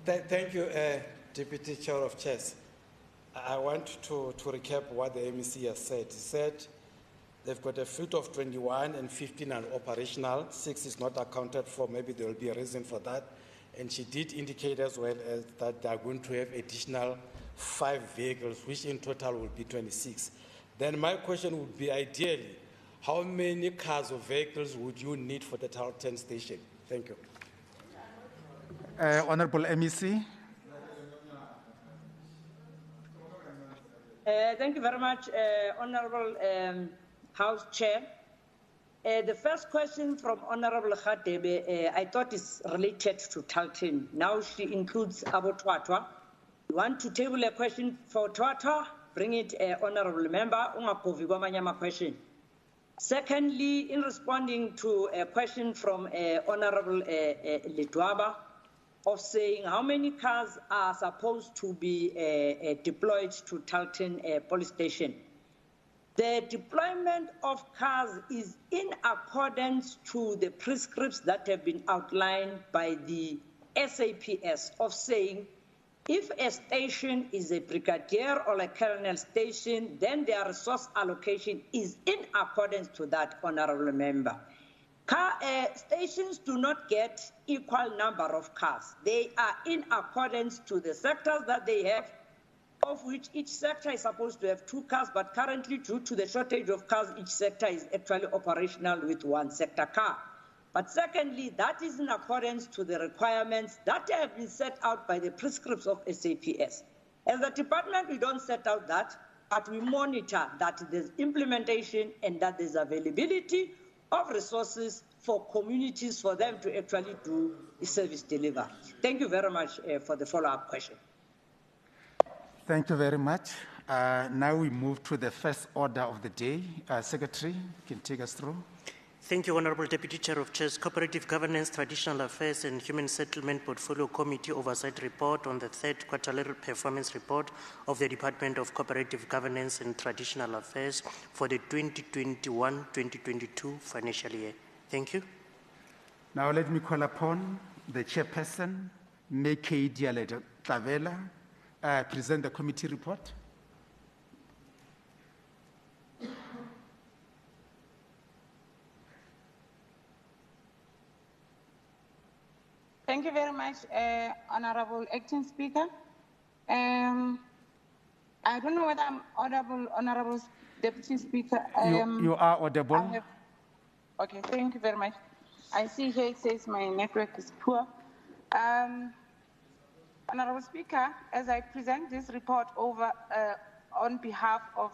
Thank you, Deputy Chair of Chairs. I want to recap what the MEC has said. He said they've got a fleet of 21 and 15 are operational. 6 is not accounted for. Maybe there will be a reason for that. And she did indicate as well as that they are going to have additional 5 vehicles, which in total will be 26. Then my question would be, ideally, how many cars or vehicles would you need for the Tarleton station? Thank you. Honorable MEC. Thank you very much, Honorable House Chair. The first question from Honorable Radebe, I thought is related to Tarleton. Now she includes Abu Twatwa. You want to table a question for Twatwa? Bring it, Honorable Member. Question. Secondly, in responding to a question from Honorable Letwaba of saying how many cars are supposed to be deployed to Tarleton police station. The deployment of cars is in accordance to the prescripts that have been outlined by the SAPS of saying if a station is a brigadier or a colonel station, then their resource allocation is in accordance to that, Honorable Member. Stations do not get equal number of cars. They are in accordance to the sectors that they have, of which each sector is supposed to have 2 cars, but currently due to the shortage of cars, each sector is actually operational with 1 sector car. But secondly, that is in accordance to the requirements that have been set out by the prescripts of SAPS. As a department, we don't set out that, but we monitor that there's implementation and that there's availability of resources for communities for them to actually do the service delivery. Thank you very much for the follow-up question. Thank you very much. Now we move to the first order of the day. Secretary, can take us through. Thank you, Honorable Deputy Chair of Chairs. Cooperative Governance, Traditional Affairs and Human Settlement Portfolio Committee Oversight Report on the 3rd Quarterly Performance Report of the Department of Cooperative Governance and Traditional Affairs for the 2021-2022 financial year. Thank you. Now let me call upon the Chairperson May K. Dialed Tavela present the committee report. Thank you very much, Honorable Acting Speaker. I don't know whether I'm audible, Honorable Deputy Speaker. You are audible. Okay, thank you very much. I see here it says my network is poor. Honorable Speaker, as I present this report over on behalf of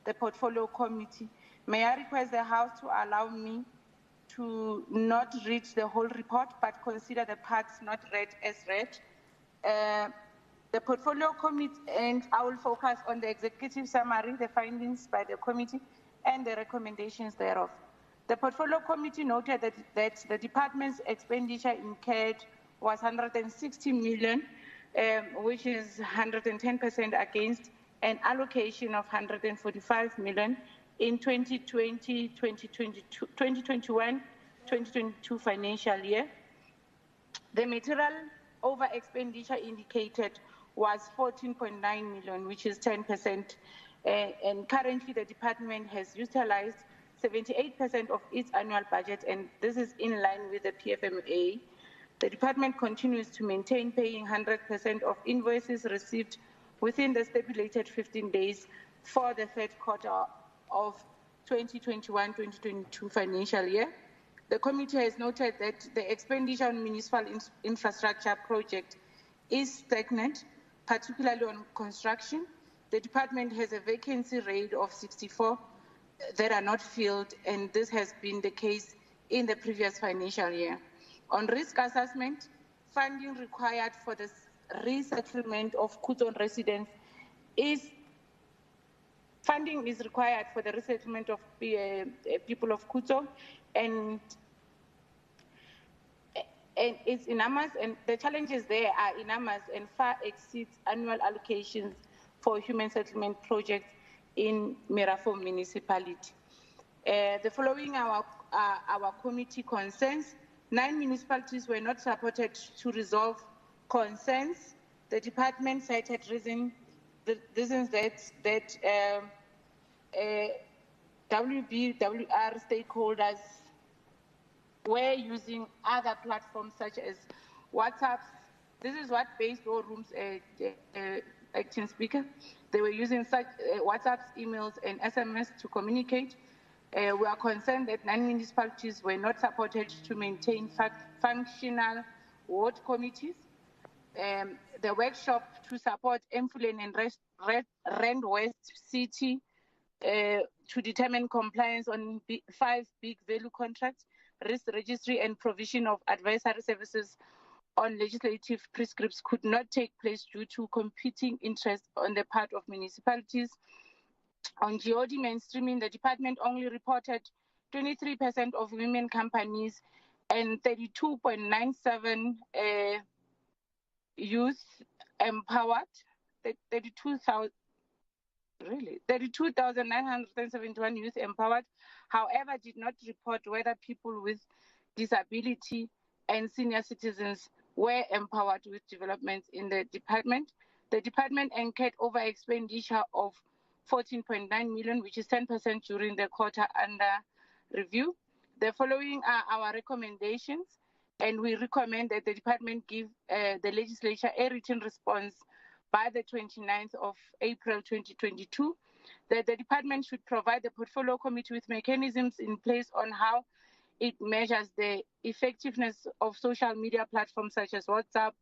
the Portfolio Committee, may I request the House to allow me to not read the whole report, but consider the parts not read as read. The Portfolio Committee, and I will focus on the executive summary, the findings by the committee, and the recommendations thereof. The Portfolio Committee noted that the department's expenditure incurred was 160 million, which is 110% against an allocation of 145 million in 2021-2022 financial year. The material over expenditure indicated was 14.9 million, which is 10%. And currently the department has utilized 78% of its annual budget, and this is in line with the PFMA. The department continues to maintain paying 100% of invoices received within the stipulated 15 days for the third quarter of 2021-2022 financial year. The committee has noted that the expenditure on municipal infrastructure project is stagnant, particularly on construction. The department has a vacancy rate of 64 that are not filled, and this has been the case in the previous financial year. On risk assessment, funding required for the resettlement of Gauteng residents funding is required for the resettlement of people of Gauteng, and it's enormous, and the challenges there are enormous and far exceeds annual allocations for human settlement projects in Mirafo municipality. The following our committee concerns: 9 municipalities were not supported to resolve concerns. The department cited reasons that WBWR stakeholders were using other platforms such as WhatsApp. This is what based all rooms, Acting Speaker. They were using such WhatsApp, emails, and SMS to communicate. We are concerned that 9 municipalities were not supported to maintain functional ward committees. The workshop to support Enfuleni and Rand West City to determine compliance on 5 big value contracts, risk registry, and provision of advisory services on legislative prescripts could not take place due to competing interests on the part of municipalities. On GOD mainstreaming, the department only reported 23% of women companies and 32.97 youth empowered, 32,971 youth empowered, however, did not report whether people with disability and senior citizens were empowered with developments in the department. The department incurred over expenditure of 14.9 million, which is 10% during the quarter under review. The following are our recommendations, and we recommend that the department give the legislature a written response by the 29th of April 2022, that the department should provide the Portfolio Committee with mechanisms in place on how it measures the effectiveness of social media platforms such as WhatsApp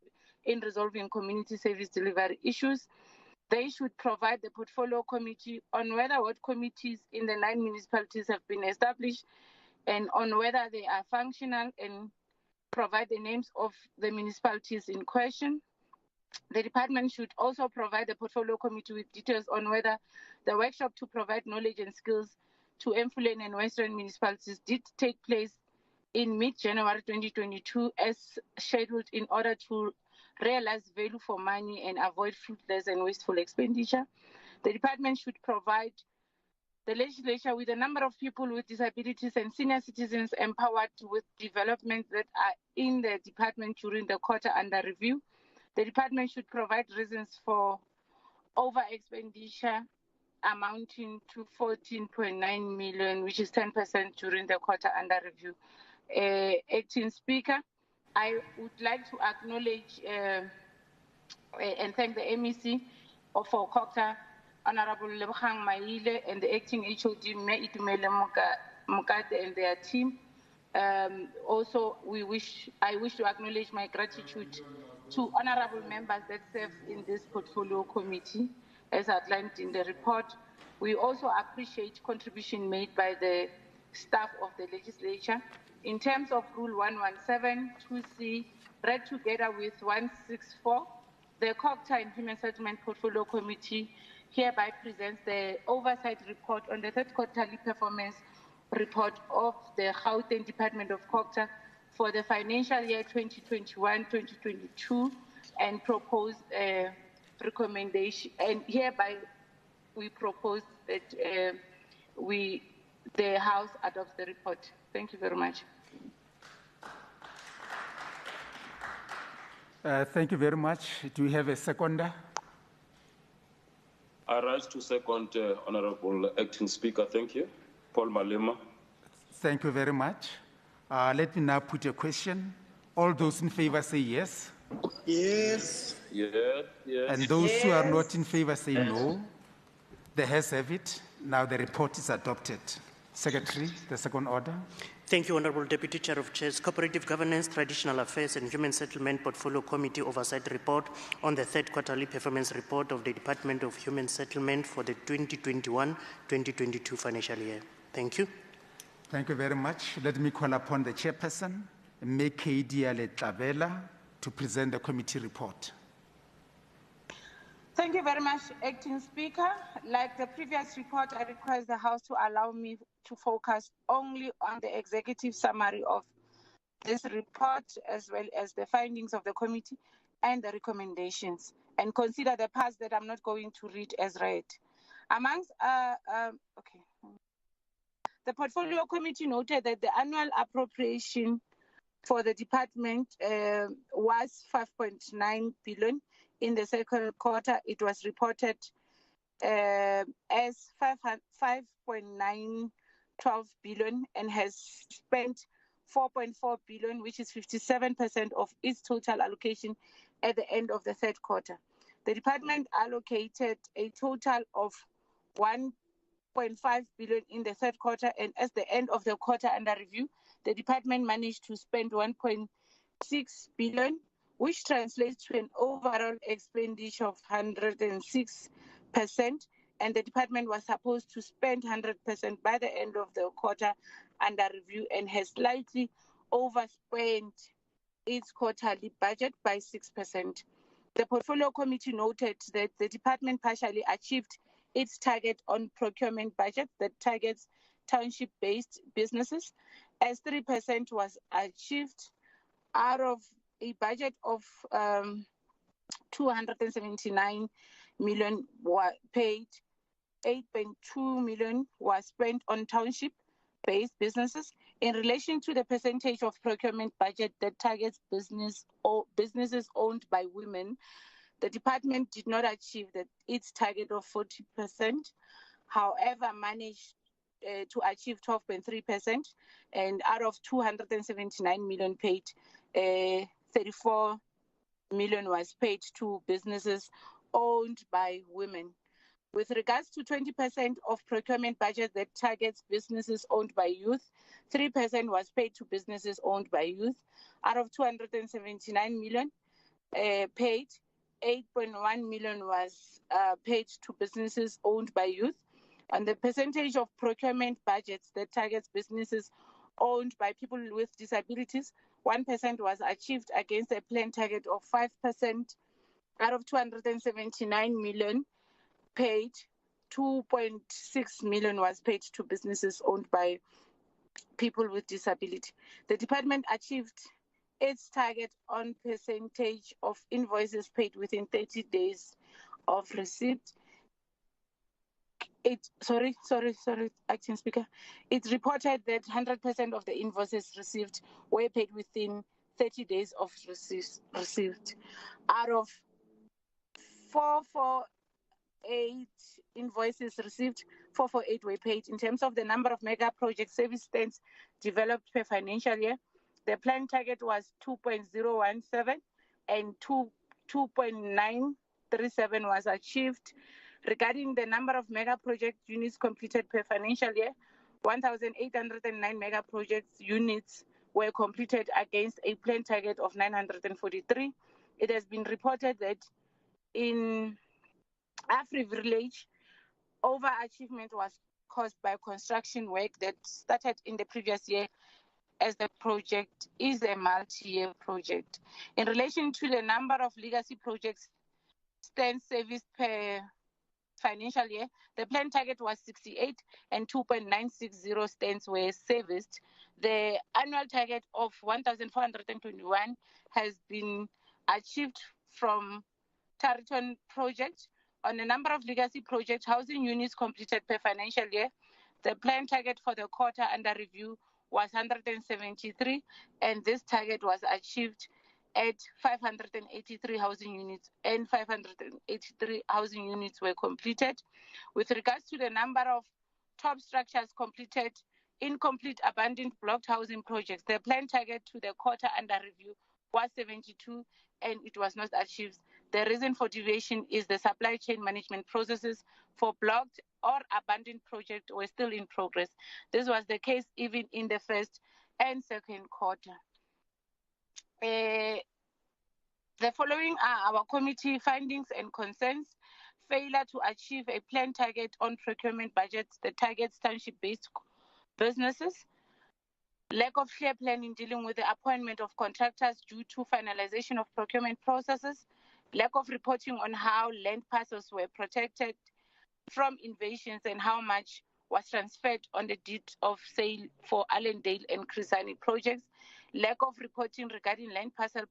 in resolving community service delivery issues. They should provide the Portfolio Committee on whether ward committees in the 9 municipalities have been established and on whether they are functional, and provide the names of the municipalities in question. The department should also provide the Portfolio Committee with details on whether the workshop to provide knowledge and skills to Enfuleni and Western municipalities did take place in mid-January 2022 as scheduled in order to realize value for money and avoid fruitless and wasteful expenditure. The department should provide the legislature, with a number of people with disabilities and senior citizens empowered with developments that are in the department during the quarter under review, the department should provide reasons for over expenditure amounting to 14.9 million, which is 10% during the quarter under review. Acting Speaker, I would like to acknowledge and thank the MEC for COCTA, Honorable Lebogang Maile, and the acting HOD, Me Itumele Mokate, and their team. Also, I wish to acknowledge my gratitude to honorable members that serve in this portfolio committee, as outlined in the report. We also appreciate contribution made by the staff of the legislature. In terms of Rule 117, 2C, read together with 164, the COCTA and Human Settlement Portfolio Committee hereby presents the oversight report on the third quarterly performance report of the Gauteng Department of COCTA for the financial year 2021-2022 and propose a recommendation. And hereby we propose that the House adopts the report. Thank you very much. Thank you very much. Do we have a seconder? I rise to second, Honorable Acting Speaker. Thank you. Paul Malema. Thank you very much. Let me now put a question. All those in favor say yes. Yes. Yes. Yes. And those who are not in favor say no. The ayes have it. Now the report is adopted. Secretary, the second order. Thank you, Honorable Deputy Chair of Chairs. Cooperative Governance, Traditional Affairs and Human Settlement Portfolio Committee Oversight Report on the third quarterly performance report of the Department of Human Settlement for the 2021-2022 financial year. Thank you. Thank you very much. Let me call upon the Chairperson, Mekedi Tlabela, to present the committee report. Thank you very much, Acting Speaker. Like the previous report, I request the House to allow me to focus only on the executive summary of this report, as well as the findings of the committee and the recommendations, and consider the parts that I'm not going to read as read. Amongst, the Portfolio Committee noted that the annual appropriation for the department was 5.9 billion. In the second quarter, it was reported as 5.912 billion and has spent 4.4 billion, which is 57% of its total allocation at the end of the third quarter. The department allocated a total of 1.5 billion in the third quarter, and at the end of the quarter under review, the department managed to spend 1.6 billion, which translates to an overall expenditure of 106%, and the department was supposed to spend 100% by the end of the quarter under review and has slightly overspent its quarterly budget by 6%. The Portfolio Committee noted that the department partially achieved its target on procurement budget that targets township-based businesses, as 3% was achieved out of a budget of 279 million paid. 8.2 million was spent on township-based businesses. In relation to the percentage of procurement budget that targets businesses owned by women, the department did not achieve its target of 40%. However, managed to achieve 12.3%, and out of 279 million paid, 34 million was paid to businesses owned by women. With regards to 20% of procurement budget that targets businesses owned by youth, 3% was paid to businesses owned by youth. Out of 279 million paid, 8.1 million was paid to businesses owned by youth. And the percentage of procurement budgets that targets businesses owned by people with disabilities, 1% was achieved against a planned target of 5%. Out of 279 million paid, 2.6 million was paid to businesses owned by people with disability. The department achieved its target on percentage of invoices paid within 30 days of receipt. Acting Speaker. It reported that 100% of the invoices received were paid within 30 days of received. Out of 448 invoices received, 448 were paid. In terms of the number of mega project service stands developed per financial year, the planned target was 2.017 and 2.937 was achieved. Regarding the number of mega project units completed per financial year, 1,809 mega project units were completed against a planned target of 943. It has been reported that in Afri Village, overachievement was caused by construction work that started in the previous year, as the project is a multi-year project. In relation to the number of legacy projects stands serviced per financial year, the planned target was 68 and 2.960 stands were serviced. The annual target of 1,421 has been achieved from Tariton project. On the number of legacy project housing units completed per financial year, the planned target for the quarter under review was 173, and this target was achieved at 583 housing units, and 583 housing units were completed. With regards to the number of top structures completed, incomplete abandoned blocked housing projects, the planned target to the quarter under review was 72, and it was not achieved. The reason for deviation is the supply chain management processes for blocked or abandoned projects were still in progress. This was the case even in the first and second quarter. The following are our committee findings and concerns. Failure to achieve a planned target on procurement budgets that targets township-based businesses. Lack of clear plan in dealing with the appointment of contractors due to finalization of procurement processes. Lack of reporting on how land parcels were protected from invasions and how much was transferred on the deed of sale for Allendale and Crisani projects. Lack of reporting regarding land parcel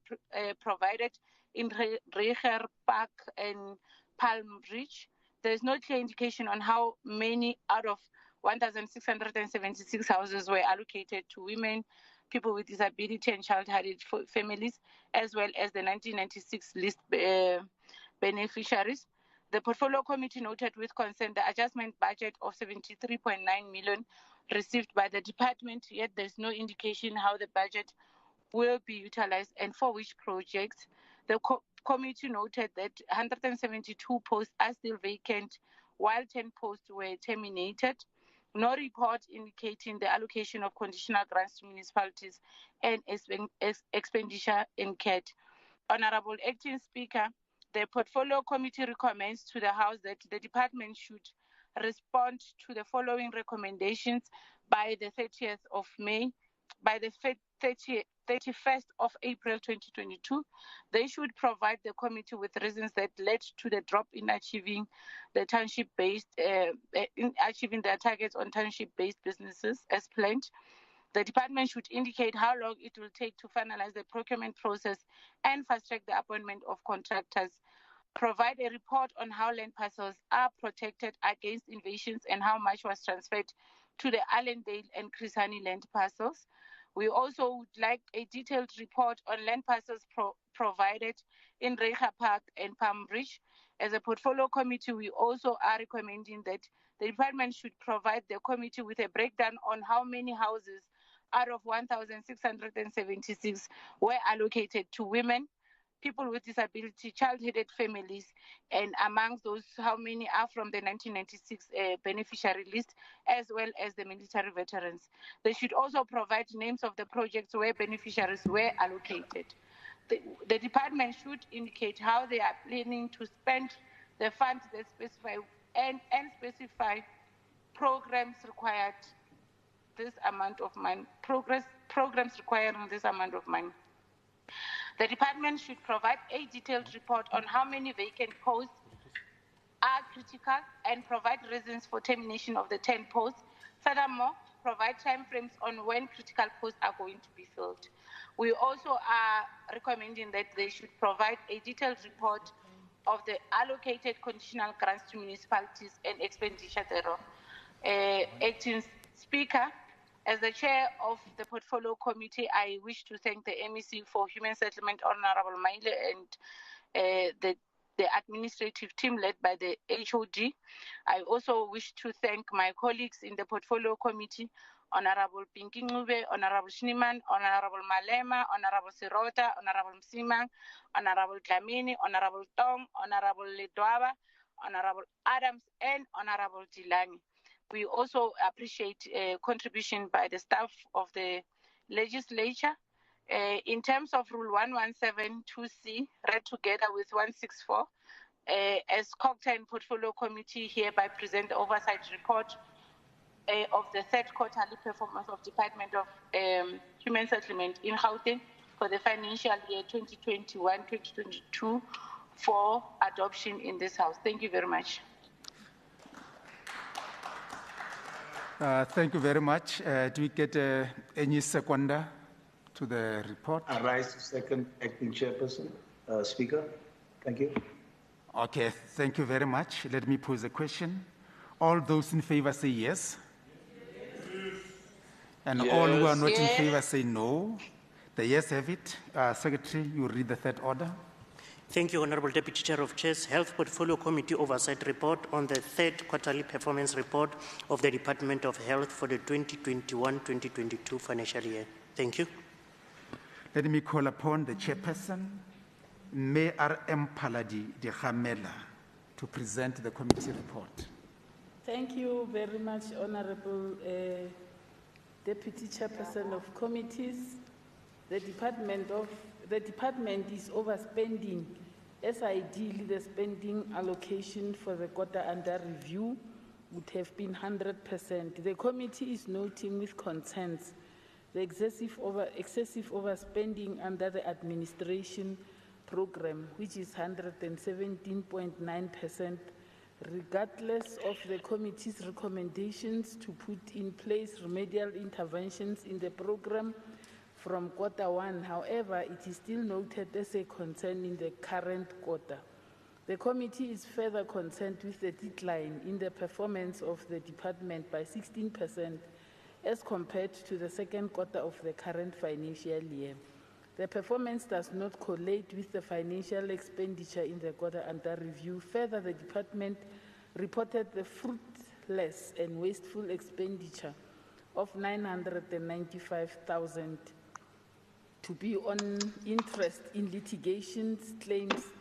provided in Reiger Park and Palm Ridge. There is no clear indication on how many out of 1,676 houses were allocated to women, people with disability and child-headed families, as well as the 1996 list beneficiaries. The Portfolio Committee noted with concern the adjustment budget of 73.9 million received by the department, yet there's no indication how the budget will be utilized and for which projects. The committee noted that 172 posts are still vacant, while 10 posts were terminated. No report indicating the allocation of conditional grants to municipalities and expenditure incurred. Honorable Acting Speaker, the Portfolio Committee recommends to the House that the department should respond to the following recommendations by the 30th of May, by the 31st of April 2022. They should provide the committee with reasons that led to the drop in achieving the township-based, in achieving their targets on township-based businesses as planned. The department should indicate how long it will take to finalize the procurement process and fast-track the appointment of contractors. Provide a report on how land parcels are protected against invasions and how much was transferred to the Allendale and Crisani land parcels. We also would like a detailed report on land parcels provided in Reiger Park and Palm Ridge. As a Portfolio Committee, we also are recommending that the department should provide the committee with a breakdown on how many houses out of 1,676 were allocated to women, people with disability, child-headed families, and amongst those, how many are from the 1996 beneficiary list, as well as the military veterans. They should also provide names of the projects where beneficiaries were allocated. The department should indicate how they are planning to spend the funds that specify and specify programs required this amount of money, programs requiring this amount of money. The department should provide a detailed report on how many vacant posts are critical and provide reasons for termination of the 10 posts. Furthermore, provide timeframes on when critical posts are going to be filled. We also are recommending that they should provide a detailed report of the allocated conditional grants to municipalities and expenditure thereof. Acting Speaker, as the chair of the portfolio committee, I wish to thank the MEC for Human Settlement, Honorable Maile, and the administrative team led by the HOD. I also wish to thank my colleagues in the portfolio committee, Honorable Pinky Ngube, Honorable Schneeman, Honorable Malema, Honorable Sirota, Honorable Msimang, Honorable Dlamini, Honorable Tong, Honorable Ledwaba, Honorable Adams, and Honorable Dilani. We also appreciate contribution by the staff of the legislature. In terms of Rule 1172C, read together with 164, as Gauteng Portfolio Committee hereby present the oversight report of the third quarterly performance of Department of Human Settlement in Gauteng for the financial year 2021-2022 for adoption in this House. Thank you very much. Thank you very much. Do we get any seconder to the report? I rise to second acting chairperson. Speaker, thank you. Okay, thank you very much. Let me pose a question. All those in favor say yes. And all who are not in favor say no. The yes have it. Secretary, you read the third order. Thank you, Honorable Deputy Chair of Chairs. Health Portfolio Committee Oversight Report on the third quarterly performance report of the Department of Health for the 2021-2022 financial year. Thank you. Let me call upon the Chairperson, Mayor M. Paladi de Gamela, to present the committee report. Thank you very much, Honorable Deputy Chairperson of Committees. The department is overspending, as ideally the spending allocation for the quarter under review would have been 100%. The committee is noting with concerns the excessive overspending under the administration program, which is 117.9%, regardless of the committee's recommendations to put in place remedial interventions in the program from quarter one. However, it is still noted as a concern in the current quarter. The committee is further concerned with the decline in the performance of the department by 16% as compared to the second quarter of the current financial year. The performance does not correlate with the financial expenditure in the quarter under review. Further, the department reported the fruitless and wasteful expenditure of 995,000 to be on interest in litigations claims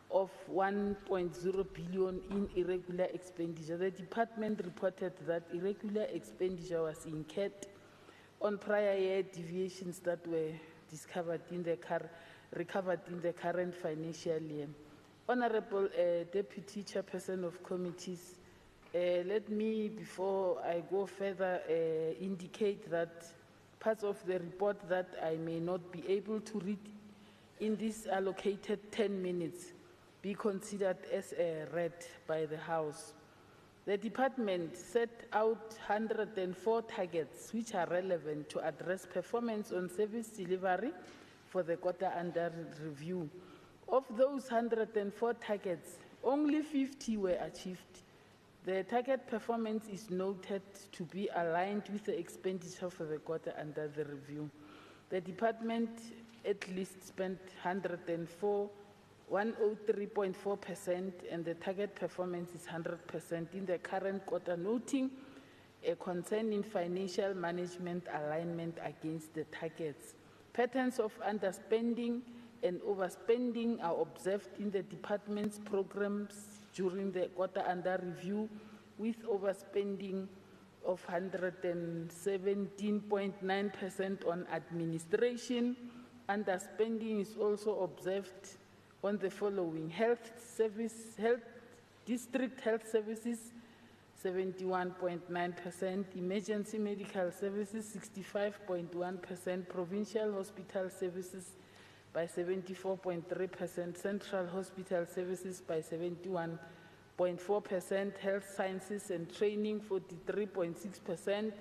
of 1.0 billion in irregular expenditure. The department reported that irregular expenditure was incurred on prior year deviations that were recovered in the current financial year. Honorable Deputy Chairperson of Committees, let me, before I go further, indicate that parts of the report that I may not be able to read in this allocated 10 minutes be considered as read by the House. The department set out 104 targets which are relevant to address performance on service delivery for the quarter under review. Of those 104 targets, only 50 were achieved. The target performance is noted to be aligned with the expenditure for the quarter under the review. The department at least spent 103.4%, and the target performance is 100% in the current quarter, noting a concern in financial management alignment against the targets. Patterns of underspending and overspending are observed in the department's programs during the quarter under review, with overspending of 117.9% on administration. Underspending is also observed on the following: district health services 71.9%, emergency medical services 65.1%, provincial hospital services by 74.3%, central hospital services by 71.4%, health sciences and training 43.6%,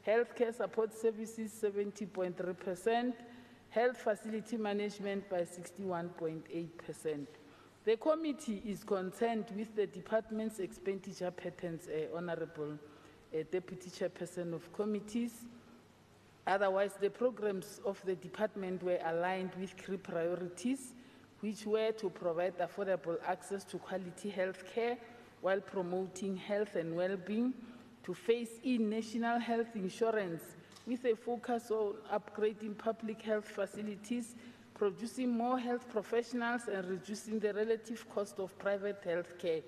healthcare support services 70.3%, health facility management by 61.8%. The committee is concerned with the department's expenditure patterns, Honorable Deputy Chairperson of Committees. Otherwise, the programs of the department were aligned with key priorities, which were to provide affordable access to quality health care while promoting health and well-being, to phase in national health insurance with a focus on upgrading public health facilities, producing more health professionals and reducing the relative cost of private health care,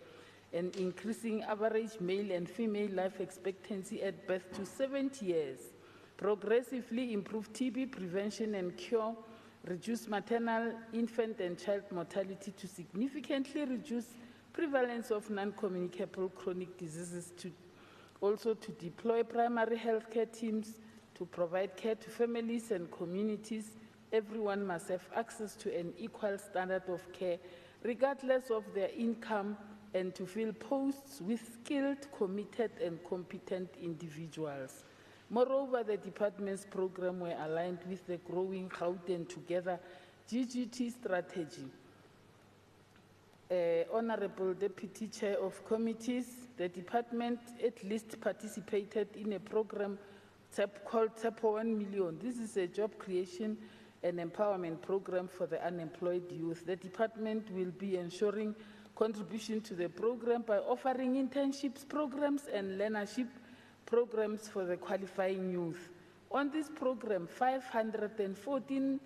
and increasing average male and female life expectancy at birth to 70 years, progressively improve TB prevention and cure, reduce maternal, infant and child mortality to significantly reduce prevalence of non-communicable chronic diseases, also to deploy primary health care teams to provide care to families and communities. Everyone must have access to an equal standard of care, regardless of their income, and to fill posts with skilled, committed, and competent individuals. Moreover, the department's program were aligned with the growing Gauteng Together GGT strategy. Honorable Deputy Chair of Committees, the department at least participated in a program called TAPO 1 Million. This is a job creation and empowerment program for the unemployed youth. The department will be ensuring contribution to the program by offering internships programs and learnership programs for the qualifying youth. On this program, 514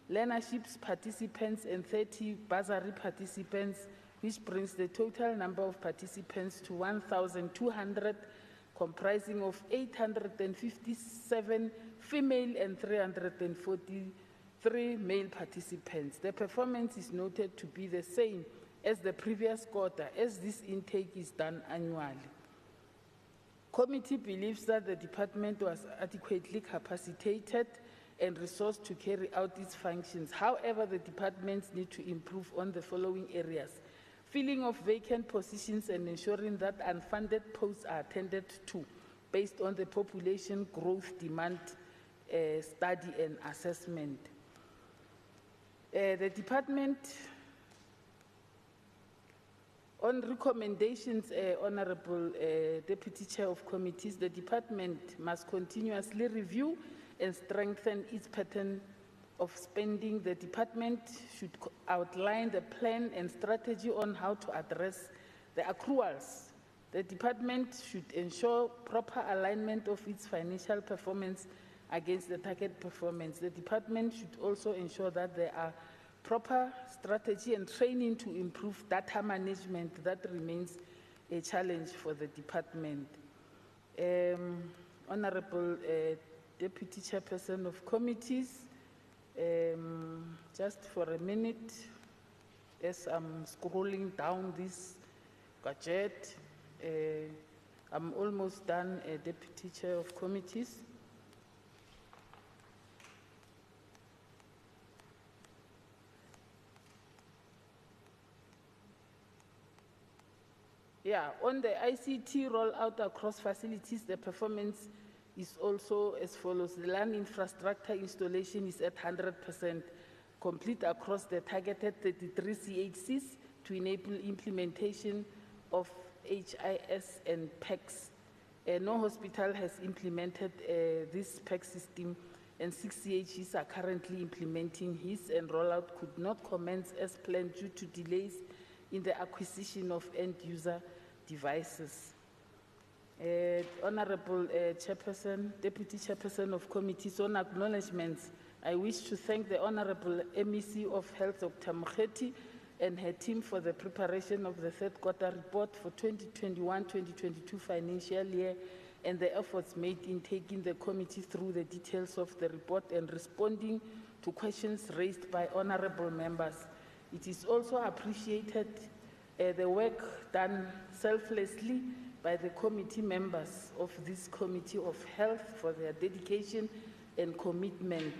learnerships participants and 30 bursary participants, which brings the total number of participants to 1,200, comprising of 857 female and 343 male participants. The performance is noted to be the same as the previous quarter, as this intake is done annually. Committee believes that the department was adequately capacitated and resourced to carry out its functions. However, the departments need to improve on the following areas: filling of vacant positions and ensuring that unfunded posts are attended to based on the population growth demand study and assessment. The department, on recommendations, Honorable Deputy Chair of Committees, the department must continuously review and strengthen its pattern of spending. The department should outline the plan and strategy on how to address the accruals. The department should ensure proper alignment of its financial performance against the target performance. The department should also ensure that there are proper strategy and training to improve data management. That remains a challenge for the department. Honorable Deputy Chairperson of Committees, just for a minute, as I'm scrolling down this budget, I'm almost done, Deputy Chair of Committees. Yeah, on the ICT rollout across facilities, the performance is also as follows. The land infrastructure installation is at 100% complete across the targeted 33 CHCs to enable implementation of HIS and PACS. No hospital has implemented this PACS system, and 6 CHCs are currently implementing his, and rollout could not commence as planned due to delays in the acquisition of end-user devices. Honorable Chairperson, Deputy Chairperson of Committees, on acknowledgements, I wish to thank the Honorable MEC of Health, Dr. Mokgethi, and her team for the preparation of the third quarter report for 2021-2022 financial year and the efforts made in taking the committee through the details of the report and responding to questions raised by honorable members. It is also appreciated the work done selflessly by the committee members of this Committee of Health for their dedication and commitment.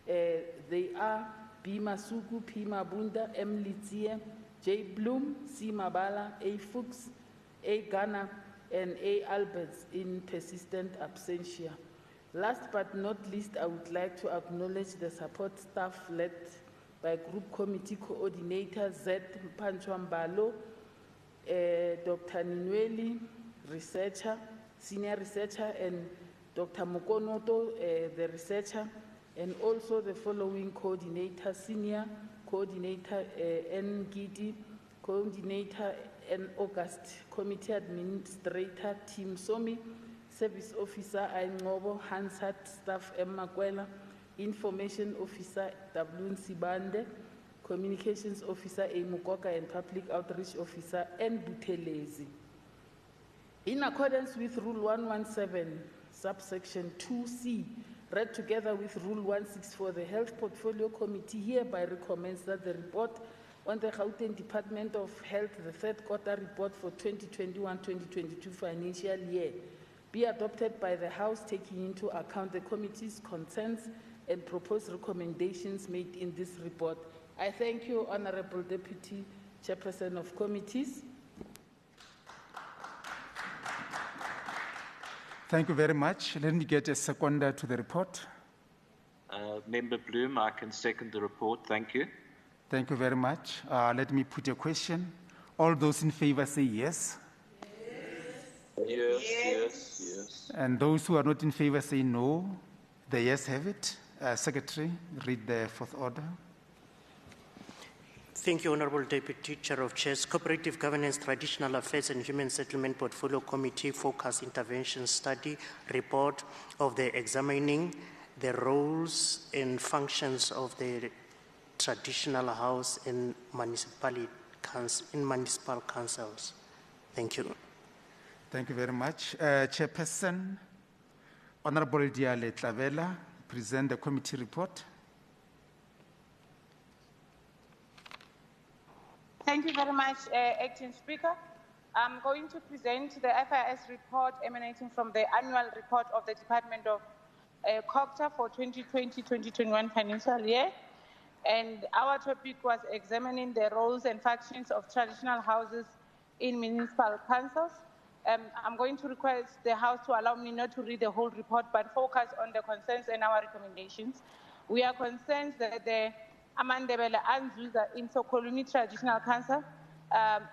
They are B. Masuku, P. Mabunda, M. Litzie, J. Bloom, C. Mabala, A. Fuchs, A. Ghana, and A. Alberts in persistent absentia. Last but not least, I would like to acknowledge the support staff led by Group Committee Coordinator Z Mpanchwambalo, Dr. Ninweli, researcher, senior researcher, and Dr. Mokonoto, the researcher, and also the following coordinator: Senior Coordinator N. Gidi, Coordinator N. August, Committee Administrator Tim Somi, Service Officer Aingobo, Hansat, Staff M. Makwela, Information Officer W. Sibande, Communications Officer A. Mukoka, and Public Outreach Officer N. Butelezi. In accordance with Rule 117, Subsection 2C, read together with Rule 164, the Health Portfolio Committee hereby recommends that the report on the Gauteng Department of Health, the third quarter report for 2021-2022 financial year, be adopted by the House, taking into account the committee's concerns and proposed recommendations made in this report. I thank you, Honorable Deputy Chairperson of Committees. Thank you very much. Let me get a seconder to the report. Member Bloom, I can second the report. Thank you. Thank you very much. Let me put a question. All those in favor say yes. Yes, yes, yes. And those who are not in favor say no. The yes have it. Secretary, read the fourth order. Thank you, Honorable Deputy Chair of Chairs. Cooperative Governance, Traditional Affairs and Human Settlement Portfolio Committee Focus Intervention Study Report of the examining the roles and functions of the traditional house in municipal councils. Thank you. Thank you very much. Chairperson, Honorable Diale Tlavela, present the committee report. Thank you very much, Acting Speaker. I'm going to present the FIS report emanating from the annual report of the Department of Caucus for 2020-2021 financial year. And our topic was examining the roles and functions of traditional houses in municipal councils. I'm going to request the House to allow me not to read the whole report, but focus on the concerns and our recommendations. We are concerned that the Amandebele Anzuza in Sokolumi Traditional Council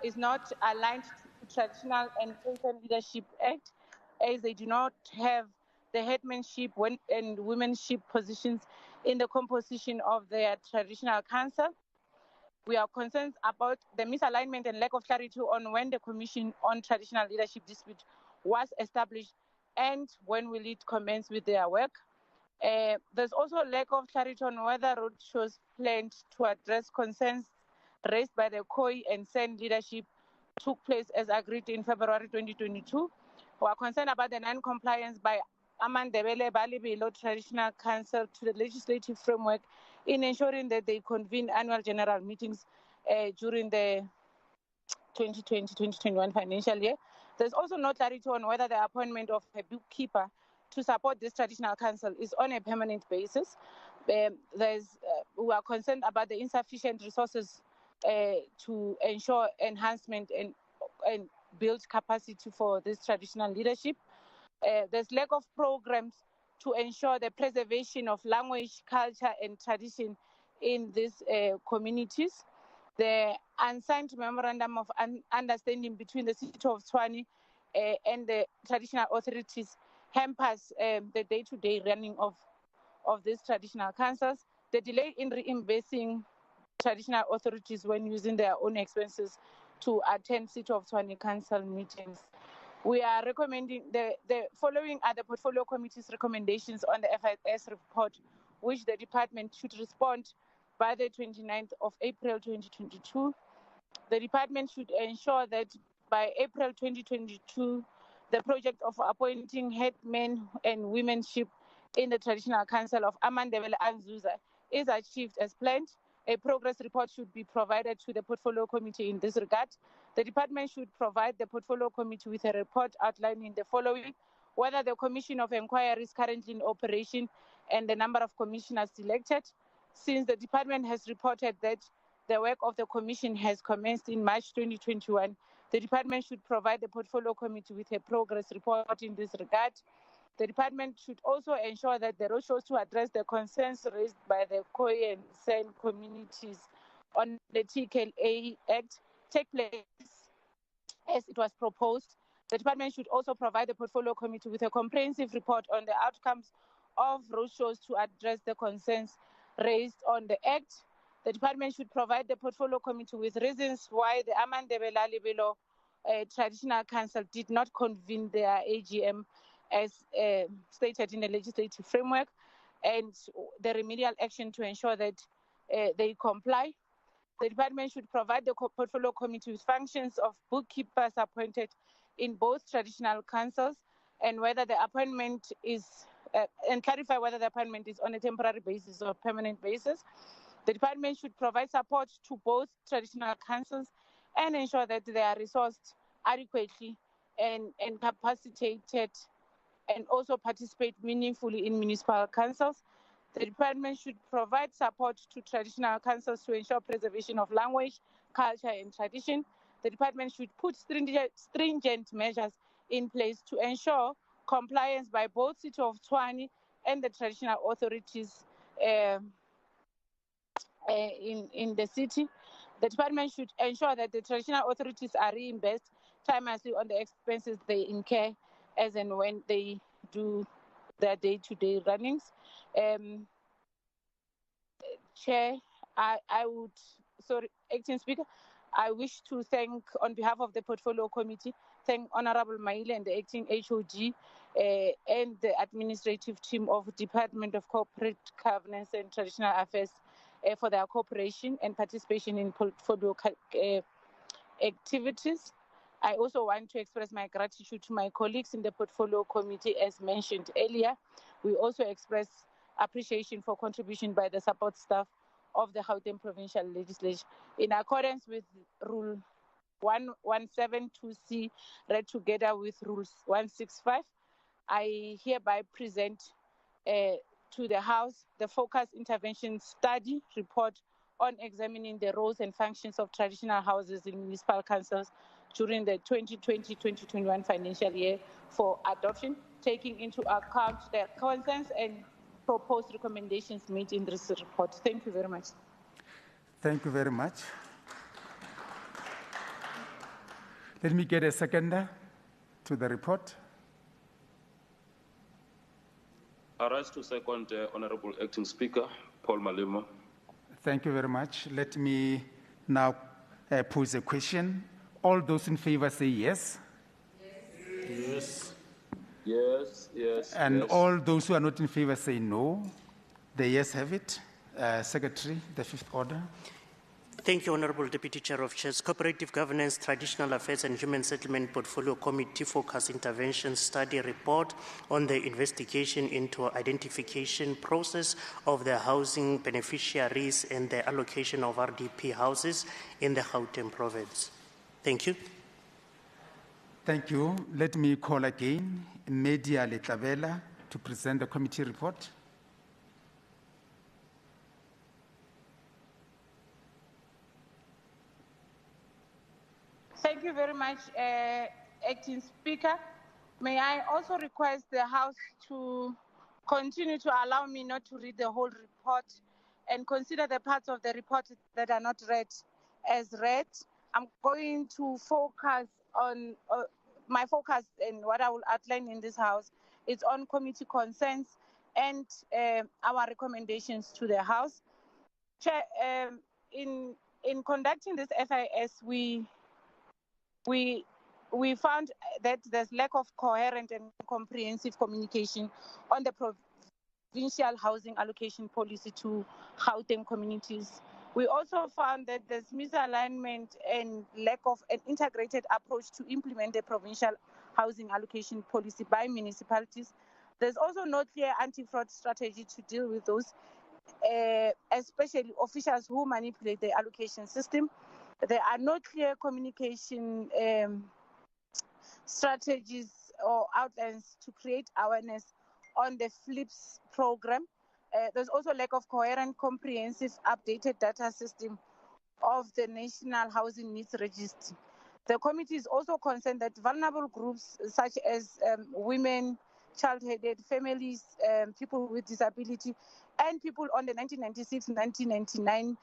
is not aligned to Traditional and Peasant Leadership Act, as they do not have the headmanship and womenship positions in the composition of their traditional council. We are concerned about the misalignment and lack of clarity on when the Commission on Traditional Leadership Dispute was established and when will it commence with their work. There's also a lack of clarity on whether roadshows planned to address concerns raised by the COI and SEN leadership took place as agreed in February 2022. We are concerned about the non-compliance by Amandebele Balibilo Traditional Council to the legislative framework in ensuring that they convene annual general meetings during the 2020-2021 financial year. There's also no clarity on whether the appointment of a bookkeeper to support this traditional council is on a permanent basis. We are concerned about the insufficient resources to ensure enhancement and build capacity for this traditional leadership. There's lack of programs to ensure the preservation of language, culture, and tradition in these communities. The unsigned memorandum of understanding between the city of Tshwane and the traditional authorities hampers the day-to-day running of these traditional councils. The delay in reimbursing traditional authorities when using their own expenses to attend City of Tshwane Council meetings. We are recommending the following are the portfolio committee's recommendations on the FIS report, which the department should respond by the 29th of April 2022. The department should ensure that by April 2022, the project of appointing headmen and womenship in the traditional council of Amandebele Anzuza is achieved as planned. A progress report should be provided to the portfolio committee in this regard. The department should provide the portfolio committee with a report outlining the following: whether the commission of inquiry is currently in operation and the number of commissioners selected. Since the department has reported that the work of the commission has commenced in March 2021, the department should provide the portfolio committee with a progress report in this regard. The department should also ensure that the roadshows to address the concerns raised by the Khoi and San communities on the TKLA Act take place as it was proposed. The department should also provide the portfolio committee with a comprehensive report on the outcomes of roadshows to address the concerns raised on the Act. The department should provide the portfolio committee with reasons why the Amandebela Lebelo Traditional Council did not convene their AGM as stated in the legislative framework, and the remedial action to ensure that they comply. The department should provide the portfolio committee with functions of bookkeepers appointed in both traditional councils, and whether the appointment is and clarify whether the appointment is on a temporary basis or permanent basis. The department should provide support to both traditional councils and ensure that they are resourced adequately and capacitated, and also participate meaningfully in municipal councils. The department should provide support to traditional councils to ensure preservation of language, culture, and tradition. The department should put stringent measures in place to ensure compliance by both City of Tshwane and the traditional authorities in the city. The department should ensure that the traditional authorities are reimbursed timelessly on the expenses they incur as and when they do their day-to-day runnings. Chair, Acting Speaker, I wish to thank, on behalf of the Portfolio Committee, thank Honorable Maile and the Acting HOD and the administrative team of Department of Corporate Governance and Traditional Affairs for their cooperation and participation in portfolio activities. I also want to express my gratitude to my colleagues in the Portfolio Committee, as mentioned earlier. We also express appreciation for contribution by the support staff of the Gauteng Provincial Legislature. In accordance with Rule 1172C, read together with Rules 165, I hereby present to the House the Focus Intervention Study report on examining the roles and functions of traditional houses in municipal councils during the 2020-2021 financial year for adoption, taking into account the concerns and proposed recommendations made in this report. Thank you very much. Thank you very much. Let me get a seconder to the report. I rise to second, Honorable Acting Speaker, Paul Malema. Thank you very much. Let me now pose a question. All those in favor say yes. Yes. Yes, yes. And yes. all those who are not in favor say no. The yes have it. Secretary, the fifth order. Thank you, Honorable Deputy Chair of Chairs. Cooperative Governance, Traditional Affairs and Human Settlement Portfolio Committee Focus Intervention Study Report on the investigation into identification process of the housing beneficiaries and the allocation of RDP houses in the Gauteng province. Thank you. Thank you. Let me call again Media Letlabela to present the committee report. Thank you very much, Acting Speaker. May I also request the House to continue to allow me not to read the whole report and consider the parts of the report that are not read as read. I'm going to focus on my focus and what I will outline in this House is on committee concerns and our recommendations to the House. Chair, in conducting this FIS, we found that there's lack of coherent and comprehensive communication on the provincial housing allocation policy to Gauteng communities. We also found that there's misalignment and lack of an integrated approach to implement the provincial housing allocation policy by municipalities. There's also no clear anti-fraud strategy to deal with those, especially officials who manipulate the allocation system. There are no clear communication strategies or outlines to create awareness on the FLIPS program. There's also lack of coherent, comprehensive, updated data system of the National Housing Needs Register. The committee is also concerned that vulnerable groups such as women, child-headed families, people with disability, and people on the 1996-1999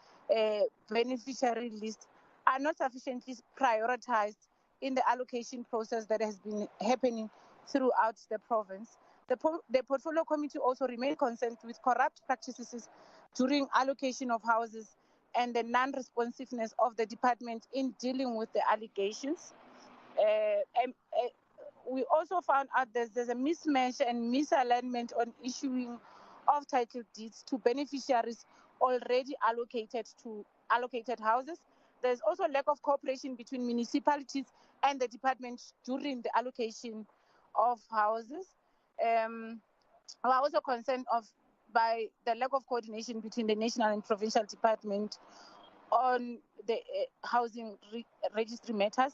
beneficiary list are not sufficiently prioritized in the allocation process that has been happening throughout the province. The Portfolio Committee also remained concerned with corrupt practices during allocation of houses and the non-responsiveness of the department in dealing with the allegations. We also found out there's a mismatch and misalignment on issuing of title deeds to beneficiaries already allocated houses. There's also lack of cooperation between municipalities and the department during the allocation of houses. We're also concerned by the lack of coordination between the national and provincial department on the housing registry matters.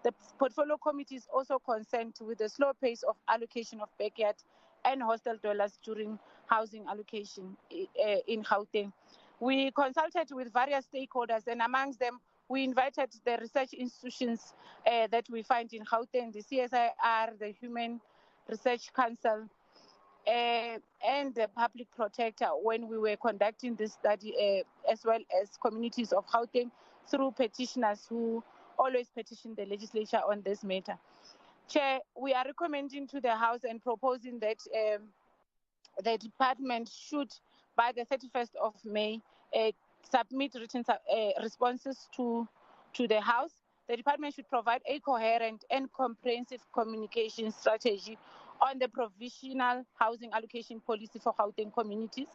The Portfolio Committee is also concerned with the slow pace of allocation of backyard and hostel dwellers during housing allocation in Gauteng. We consulted with various stakeholders, and amongst them, we invited the research institutions that we find in Gauteng, the CSIR, the Human Research Council, and the public protector when we were conducting this study, as well as communities of Gauteng through petitioners who always petition the legislature on this matter. Chair, we are recommending to the House and proposing that the department should, by the 31st of May, submit written responses to the House. The department should provide a coherent and comprehensive communication strategy on the provisional housing allocation policy for Gauteng communities.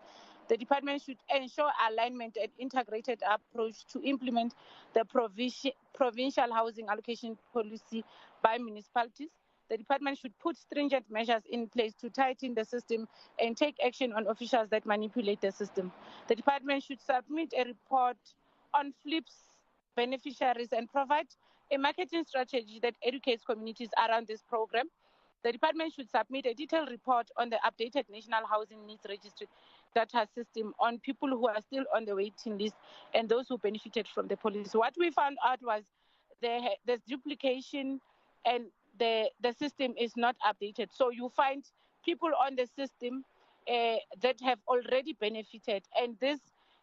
The department should ensure alignment and integrated approach to implement the provincial housing allocation policy by municipalities. The department should put stringent measures in place to tighten the system and take action on officials that manipulate the system. The department should submit a report on FLIPS beneficiaries and provide a marketing strategy that educates communities around this program. The department should submit a detailed report on the updated National Housing Needs Registry data system on people who are still on the waiting list and those who benefited from the policy. What we found out was there's duplication and the system is not updated. So you find people on the system that have already benefited, and this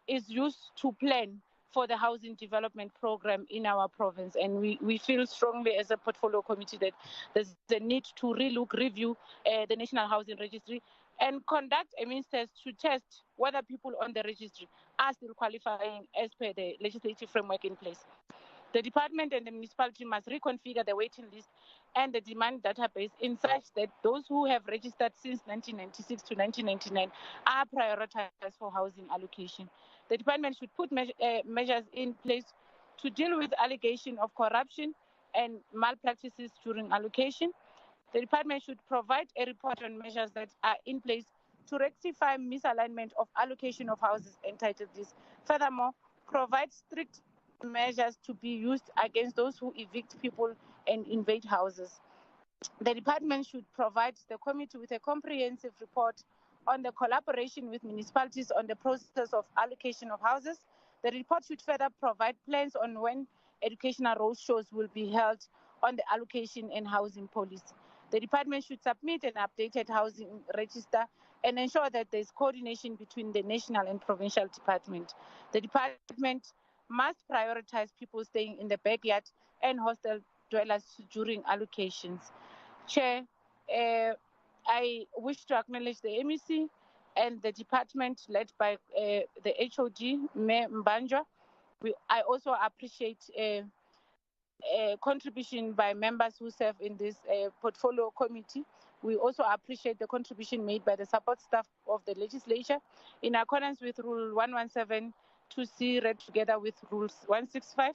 is used to plan for the housing development program in our province. And we feel strongly as a Portfolio Committee that there's the need to review the National Housing Registry and conduct a means test to test whether people on the registry are still qualifying as per the legislative framework in place. The department and the municipality must reconfigure the waiting list and the demand database in such that those who have registered since 1996 to 1999 are prioritized for housing allocation. The department should put measures in place to deal with allegation of corruption and malpractices during allocation. The department should provide a report on measures that are in place to rectify misalignment of allocation of houses entitled this. Furthermore, provide strict measures to be used against those who evict people and invade houses. The department should provide the committee with a comprehensive report on the collaboration with municipalities on the process of allocation of houses. The report should further provide plans on when educational roadshows will be held on the allocation and housing policy. The department should submit an updated housing register and ensure that there is coordination between the national and provincial department. The department must prioritize people staying in the backyard and hostel dwellers during allocations. Chair, I wish to acknowledge the MEC and the department led by the HOD, Mayor Mbanjwa. I also appreciate contribution by members who serve in this Portfolio Committee. We also appreciate the contribution made by the support staff of the Legislature. In accordance with Rule 117 2C, read together with Rules 165,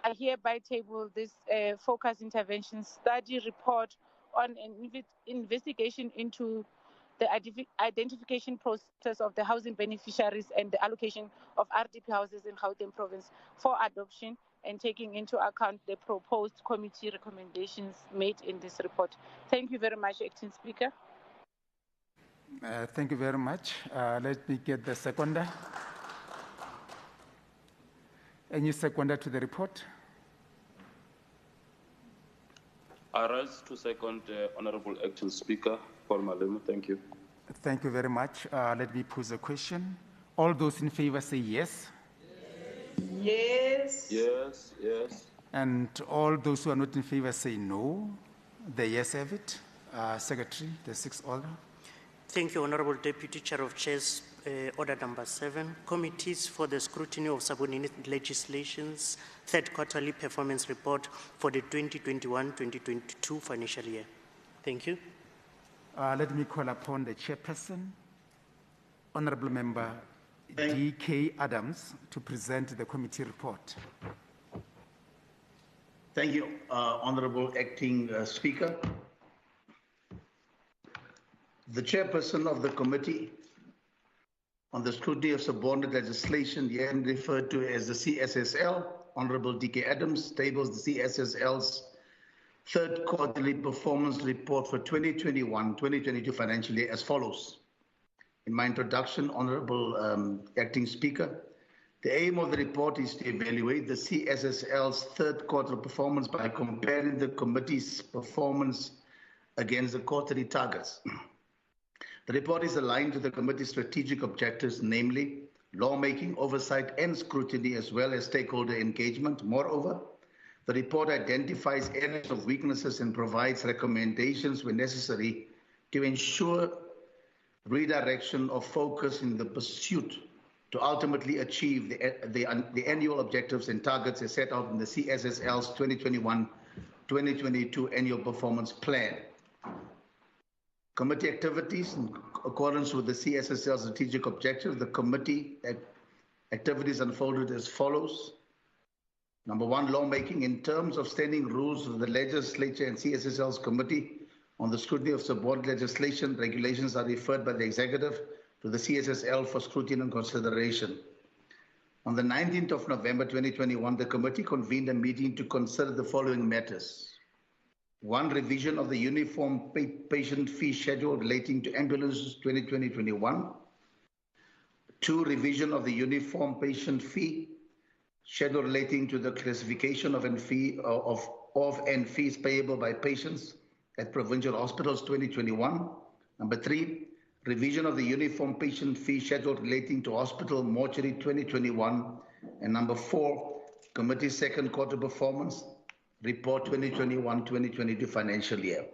I hereby table this focus intervention study report on an investigation into the identification process of the housing beneficiaries and the allocation of RDP houses in Gauteng province for adoption, and taking into account the proposed committee recommendations made in this report. Thank you very much, Acting Speaker. Thank you very much. Let me get the seconder. Any seconder to the report? I rise to second Honorable Acting Speaker Paul Malema. Thank you. Thank you very much. Let me pose a question. All those in favor say yes. Yes. Yes, yes. And all those who are not in favor say no. The yes have it. Secretary, the sixth order. Thank you, Honorable Deputy Chair of Chairs. Order number 7, Committees for the Scrutiny of Subordinate Legislations, Third Quarterly Performance Report for the 2021-2022 financial year. Thank you. Let me call upon the Chairperson, Honorable Member D.K. Adams, to present the committee report. Thank you, Honorable Acting Speaker. The Chairperson of the Committee on the Scrutiny of Subordinate Legislation, here referred to as the CSSL, Honorable D.K. Adams, tables the CSSL's Third Quarterly Performance Report for 2021-2022 financial year as follows. In my introduction, Honorable Acting Speaker, the aim of the report is to evaluate the CSSL's third quarter performance by comparing the committee's performance against the quarterly targets. The report is aligned to the committee's strategic objectives, namely lawmaking, oversight, and scrutiny, as well as stakeholder engagement. Moreover, the report identifies areas of weaknesses and provides recommendations when necessary to ensure redirection of focus in the pursuit to ultimately achieve the annual objectives and targets as set out in the CSSL's 2021-2022 annual performance plan. Committee activities in accordance with the CSSL strategic objective. The committee activities unfolded as follows. Number 1, lawmaking. In terms of standing rules of the Legislature and CSSL's Committee on the Scrutiny of Subordinate Legislation, regulations are referred by the Executive to the CSSL for scrutiny and consideration. On the 19th of November 2021, the committee convened a meeting to consider the following matters. 1, revision of the Uniform Patient Fee Schedule relating to ambulances 2020-21. 2, revision of the Uniform Patient Fee Schedule relating to the classification of and fees payable by patients at provincial hospitals 2021. Number 3, revision of the Uniform Patient Fee Schedule relating to hospital mortuary 2021. And number 4, committee's second quarter performance report 2021-2022 financial year.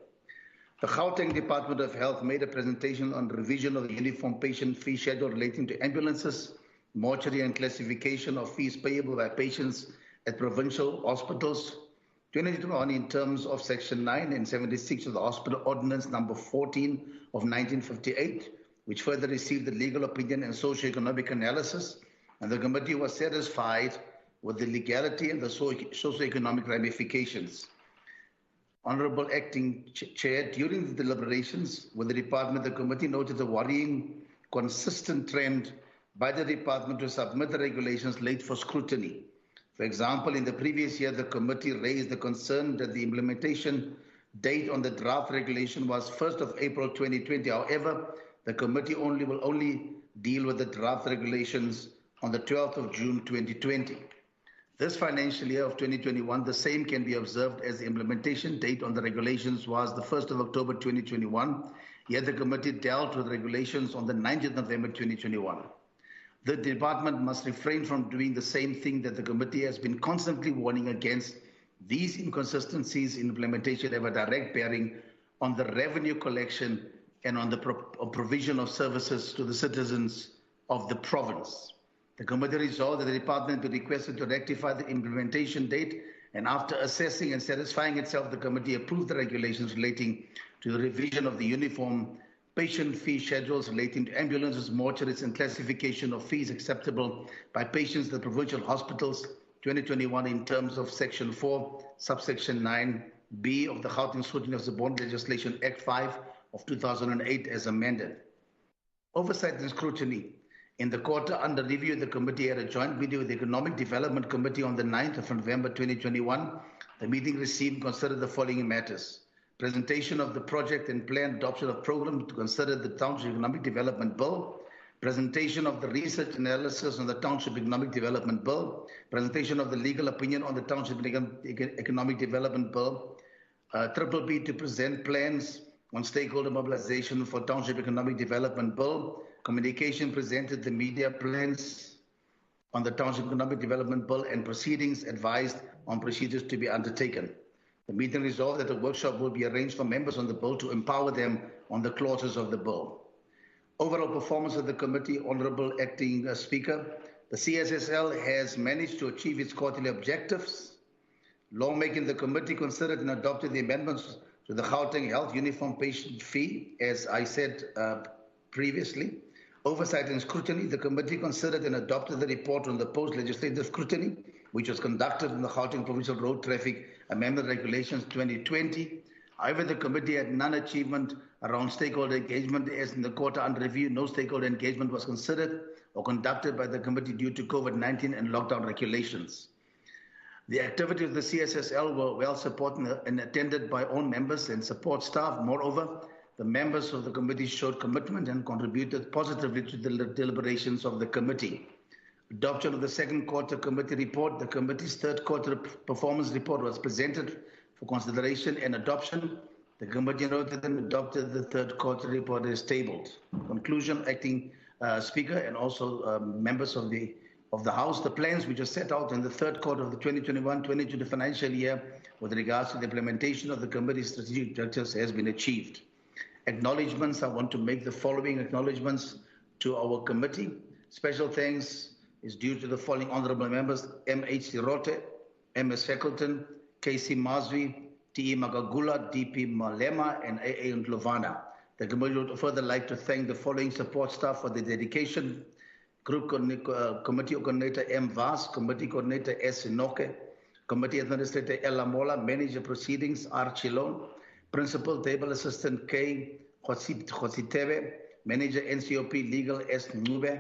The Gauteng Department of Health made a presentation on revision of the Uniform Patient Fee Schedule relating to ambulances, mortuary, and classification of fees payable by patients at provincial hospitals 2021 in terms of Section 9 and 76 of the Hospital Ordinance number 14 of 1958, which further received the legal opinion and socio-economic analysis, and the committee was satisfied with the legality and the socio-economic ramifications. Honorable Acting Chair, during the deliberations with the department, the committee noted a worrying, consistent trend by the department to submit the regulations late for scrutiny. For example, in the previous year, the committee raised the concern that the implementation date on the draft regulation was 1st of April 2020. However, the committee will only deal with the draft regulations on the 12th of June 2020. This financial year of 2021, the same can be observed as the implementation date on the regulations was the 1st of October 2021, yet the committee dealt with regulations on the 9th of November 2021. The department must refrain from doing the same thing that the committee has been constantly warning against. These inconsistencies in implementation have a direct bearing on the revenue collection and on the provision of services to the citizens of the province. The committee resolved that the department be requested to rectify the implementation date, and after assessing and satisfying itself, the committee approved the regulations relating to the revision of the Uniform Patient Fee Schedules relating to ambulances, mortuaries, and classification of fees acceptable by patients at the provincial hospitals 2021 in terms of Section 4, Subsection 9B of the Gauteng Scrutiny of Subordinate Legislation Act 5 of 2008 as amended. Oversight and scrutiny. In the quarter under review, the committee had a joint meeting with the Economic Development Committee on the 9th of November 2021. The meeting received and considered the following matters. Presentation of the project and planned adoption of program to consider the Township Economic Development Bill. Presentation of the research analysis on the Township Economic Development Bill. Presentation of the legal opinion on the Township Economic Development Bill. Triple B to present plans on stakeholder mobilization for Township Economic Development Bill. Communication presented the media plans on the Township Economic Development Bill and proceedings advised on procedures to be undertaken. The meeting resolved that a workshop will be arranged for members on the bill to empower them on the clauses of the bill. Overall performance of the committee, Honourable Acting Speaker, the CSSL has managed to achieve its quarterly objectives. Lawmaking, the committee considered and adopted the amendments to the Gauteng Health Uniform Patient Fee, as I said previously. Oversight and scrutiny, the committee considered and adopted the report on the post-legislative scrutiny, which was conducted in the Gauteng Provincial Road Traffic Amendment Regulations 2020. However, the committee had none achievement around stakeholder engagement, as in the quarter under review, no stakeholder engagement was considered or conducted by the committee due to COVID-19 and lockdown regulations. The activities of the CSSL were well supported and attended by own members and support staff. Moreover, the members of the committee showed commitment and contributed positively to the deliberations of the committee. Adoption of the second quarter committee report. The committee's third quarter performance report was presented for consideration and adoption. The committee noted and adopted the third quarter report as tabled. Conclusion, Acting Speaker and also members of the House, the plans which are set out in the third quarter of the 2021-2022 financial year with regards to the implementation of the committee's strategic objectives has been achieved. Acknowledgements, I want to make the following acknowledgements to our committee. Special thanks is due to the following honourable members: M.H. Sirote, M.S. Shackleton, K.C. Mazvi, T.E. Magagula, D.P. Malema, and A.A. Ndlovana. The committee would further like to thank the following support staff for their dedication: Group Committee Coordinator M. Vas, Committee Coordinator S. Inoke, Committee Administrator Ella Mola, Manager Proceedings R. Chilon, Principal Table Assistant K. Khositebe, Manager NCOP Legal S. Nube,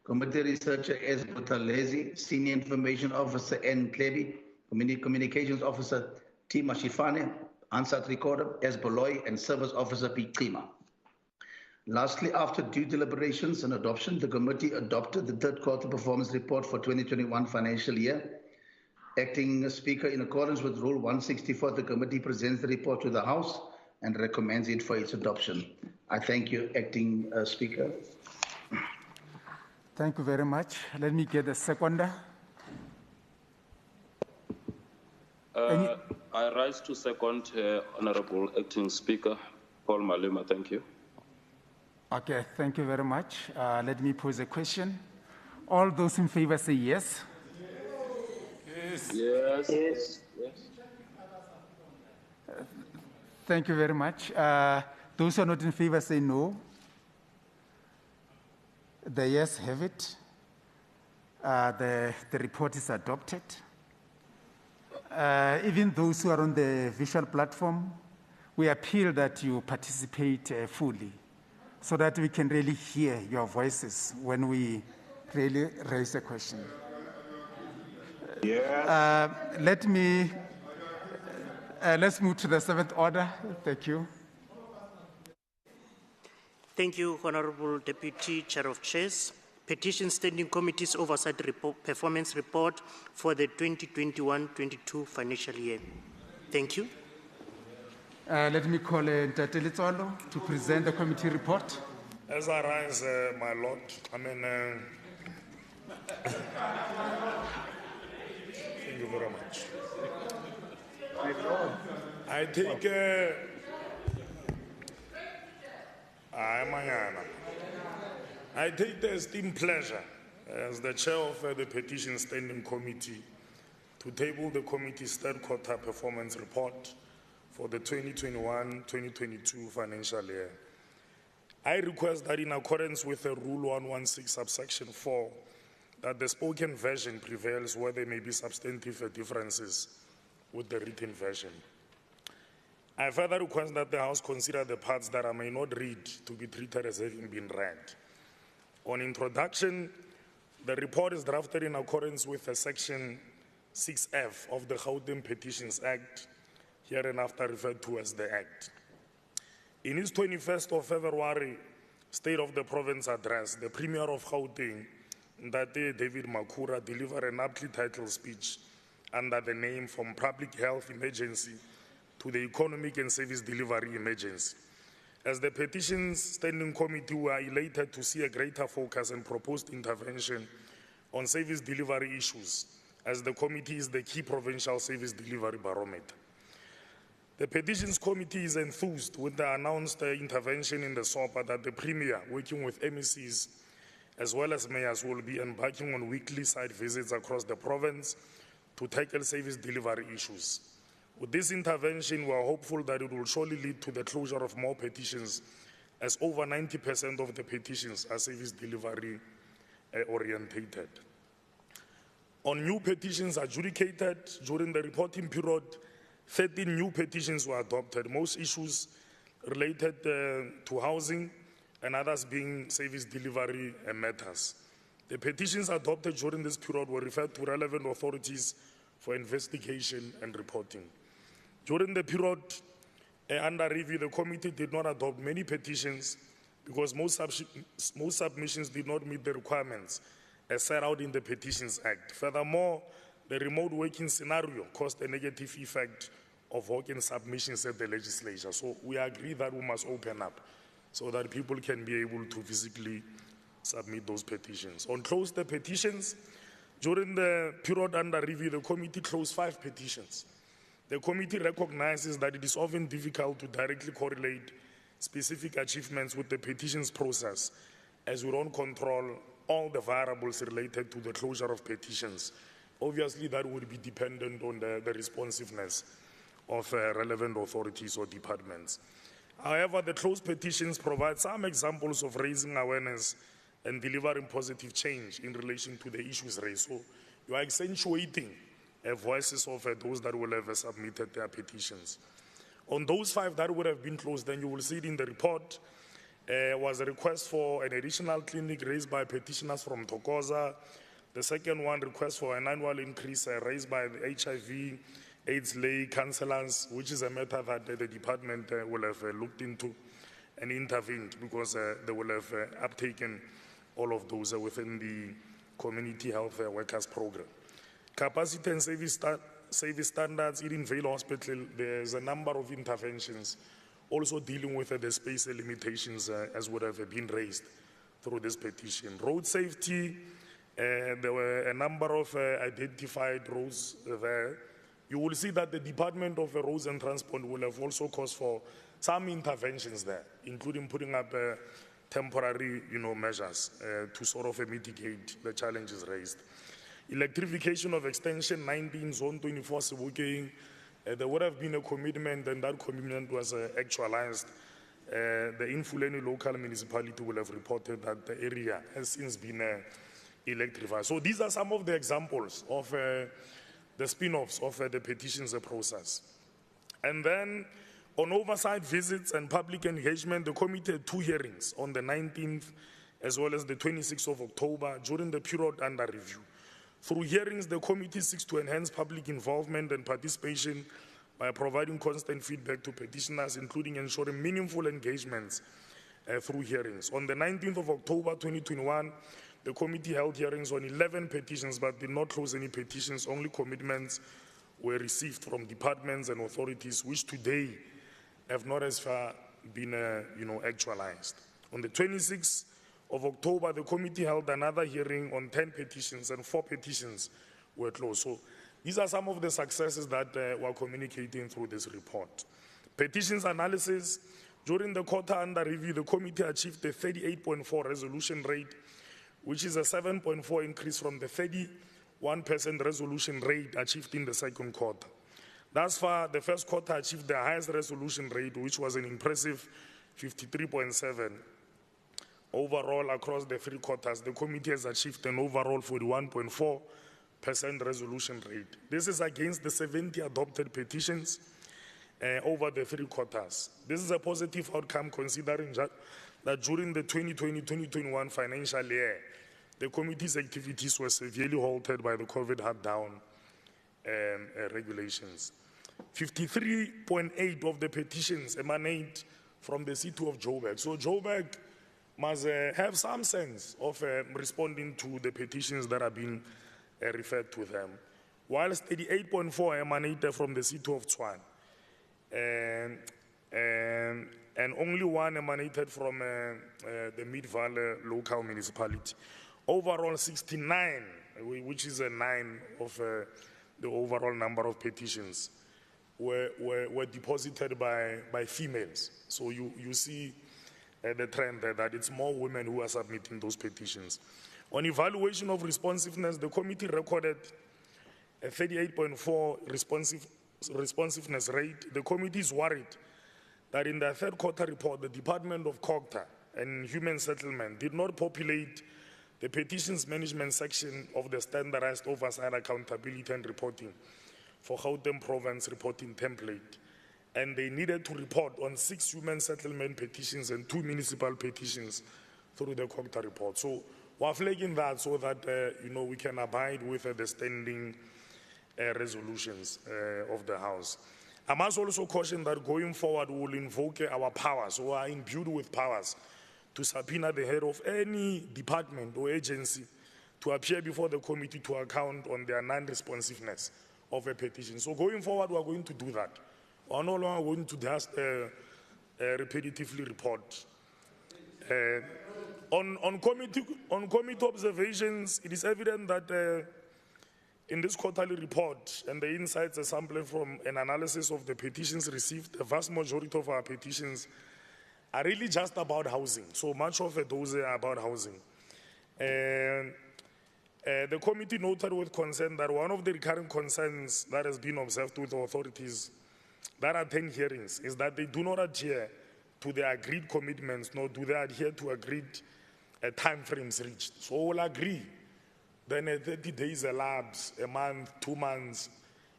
Committee Researcher S. Butalezi, Senior Information Officer N. Klebi, Communications Officer T. Mashifane, Ansat Recorder S. Boloy, and Service Officer P. Klima. Lastly, after due deliberations and adoption, the committee adopted the third quarter performance report for 2021 financial year. Acting Speaker, in accordance with Rule 164, the committee presents the report to the House and recommends it for its adoption. I thank you, Acting Speaker. Thank you very much. Let me get a seconder. I rise to second, Honourable Acting Speaker Paul Malema. Thank you. Okay, thank you very much. Let me pose a question. All those in favor say yes. Yes. Yes. Yes. Yes. Thank you very much. Those who are not in favor say no. The yes have it. The report is adopted. Even those who are on the visual platform, we appeal that you participate fully so that we can really hear your voices when we really raise a question. Yes. Let's move to the seventh order. Thank you. Thank you, Honourable Deputy Chair of Chairs. Petition Standing Committee's Oversight Performance Report for the 2021-22 financial year. Thank you. Let me call Untitled Chapter to present the committee report. As I rise, my Lord, thank you very much. I take the esteemed pleasure as the chair of the Petition Standing Committee to table the committee's third quarter performance report for the 2021-2022 financial year. I request that in accordance with the Rule 116, Subsection 4, that the spoken version prevails where there may be substantive differences with the written version. I further request that the House consider the parts that I may not read to be treated as having been read. On introduction, the report is drafted in accordance with the Section 6F of the Gauteng Petitions Act, hereinafter referred to as the Act. In his 21st of February State of the Province address, the Premier of Gauteng, Ndate David Makhura, delivered an aptly titled speech under the name From Public Health Emergency to the economic and service delivery emergency. As the Petitions Standing Committee, we are elated to see a greater focus and proposed intervention on service delivery issues, as the committee is the key provincial service delivery barometer. The Petitions Committee is enthused with the announced intervention in the SOPA that the Premier, working with MECs as well as mayors, will be embarking on weekly site visits across the province to tackle service delivery issues. With this intervention, we are hopeful that it will surely lead to the closure of more petitions, as over 90% of the petitions are service delivery orientated. On new petitions adjudicated during the reporting period, 13 new petitions were adopted, most issues related to housing and others being service delivery matters. The petitions adopted during this period were referred to relevant authorities for investigation and reporting. During the period under review, the committee did not adopt many petitions because most submissions did not meet the requirements as set out in the Petitions Act. Furthermore, the remote working scenario caused a negative effect of walk-in submissions at the legislature. So we agree that we must open up so that people can be able to physically submit those petitions. On closed the petitions, during the period under review, the committee closed 5 petitions. The committee recognizes that it is often difficult to directly correlate specific achievements with the petitions process, as we don't control all the variables related to the closure of petitions. Obviously, that would be dependent on the responsiveness of relevant authorities or departments. However, the closed petitions provide some examples of raising awareness and delivering positive change in relation to the issues raised. So you are accentuating voices of those that will have submitted their petitions. On those 5 that would have been closed, then you will see it in the report, was a request for an additional clinic raised by petitioners from Thokoza. The second one, request for an annual increase raised by the HIV AIDS lay councillors, which is a matter that the department will have looked into and intervened, because they will have uptaken all of those within the community health workers program. Capacity and service standards in Vale Hospital, there's a number of interventions also dealing with the space limitations as would have been raised through this petition. Road safety, there were a number of identified roads there. You will see that the Department of Roads and Transport will have also caused for some interventions there, including putting up temporary measures to sort of mitigate the challenges raised. Electrification of Extension 19, Zone 24, Sebokeng, there would have been a commitment, and that commitment was actualized. The Infuleni local municipality will have reported that the area has since been electrified. So these are some of the examples of the spin-offs of the petitions process. And then on oversight visits and public engagement, the committee had 2 hearings on the 19th as well as the 26th of October during the period under review. Through hearings, the committee seeks to enhance public involvement and participation by providing constant feedback to petitioners, including ensuring meaningful engagements through hearings. On the 19th of October 2021, the committee held hearings on 11 petitions but did not close any petitions. Only commitments were received from departments and authorities, which today have not as far been actualized. On the 26th of October, the committee held another hearing on 10 petitions, and 4 petitions were closed. So these are some of the successes that we're communicating through this report. Petitions analysis. During the quarter under review, the committee achieved a 38.4 resolution rate, which is a 7.4 increase from the 31% resolution rate achieved in the second quarter. Thus far, the first quarter achieved the highest resolution rate, which was an impressive 53.7. Overall, across the 3 quarters, the committee has achieved an overall 41.4% resolution rate. This is against the 70 adopted petitions over the 3 quarters. This is a positive outcome, considering that during the 2020-2021 financial year, the committee's activities were severely halted by the COVID shutdown regulations. 53.8 of the petitions emanate from the city of Joburg. So Joburg must have some sense of responding to the petitions that are being referred to them. Whilst 38.4 emanated from the city of Tshwane. and only one emanated from the Mid-Valley local municipality. Overall, 69, which is a 9 of the overall number of petitions, were deposited by females. So you see the trend there, that it's more women who are submitting those petitions. On evaluation of responsiveness, the committee recorded a 38.4 responsiveness rate. The committee is worried that in the third quarter report, the Department of Cogta and Human Settlement did not populate the petitions management section of the standardized oversight accountability and reporting for Gauteng province reporting template. And they needed to report on 6 human settlement petitions and 2 municipal petitions through the Cogta report. So we're flagging that so that we can abide with the standing resolutions of the House. I must also caution that going forward, we will invoke our powers, or are imbued with powers, to subpoena the head of any department or agency to appear before the committee to account on their non-responsiveness of a petition. So going forward, we are going to do that. We are no longer going to just repetitively report. On committee observations, it is evident that in this quarterly report and the insights sampled from an analysis of the petitions received, the vast majority of our petitions are really just about housing. So much of those are about housing. The committee noted with concern that one of the recurrent concerns that has been observed with the authorities that attend hearings is that they do not adhere to the agreed commitments, nor do they adhere to agreed time frames reached. So we'll agree. Then 30 days elapse, a month, 2 months.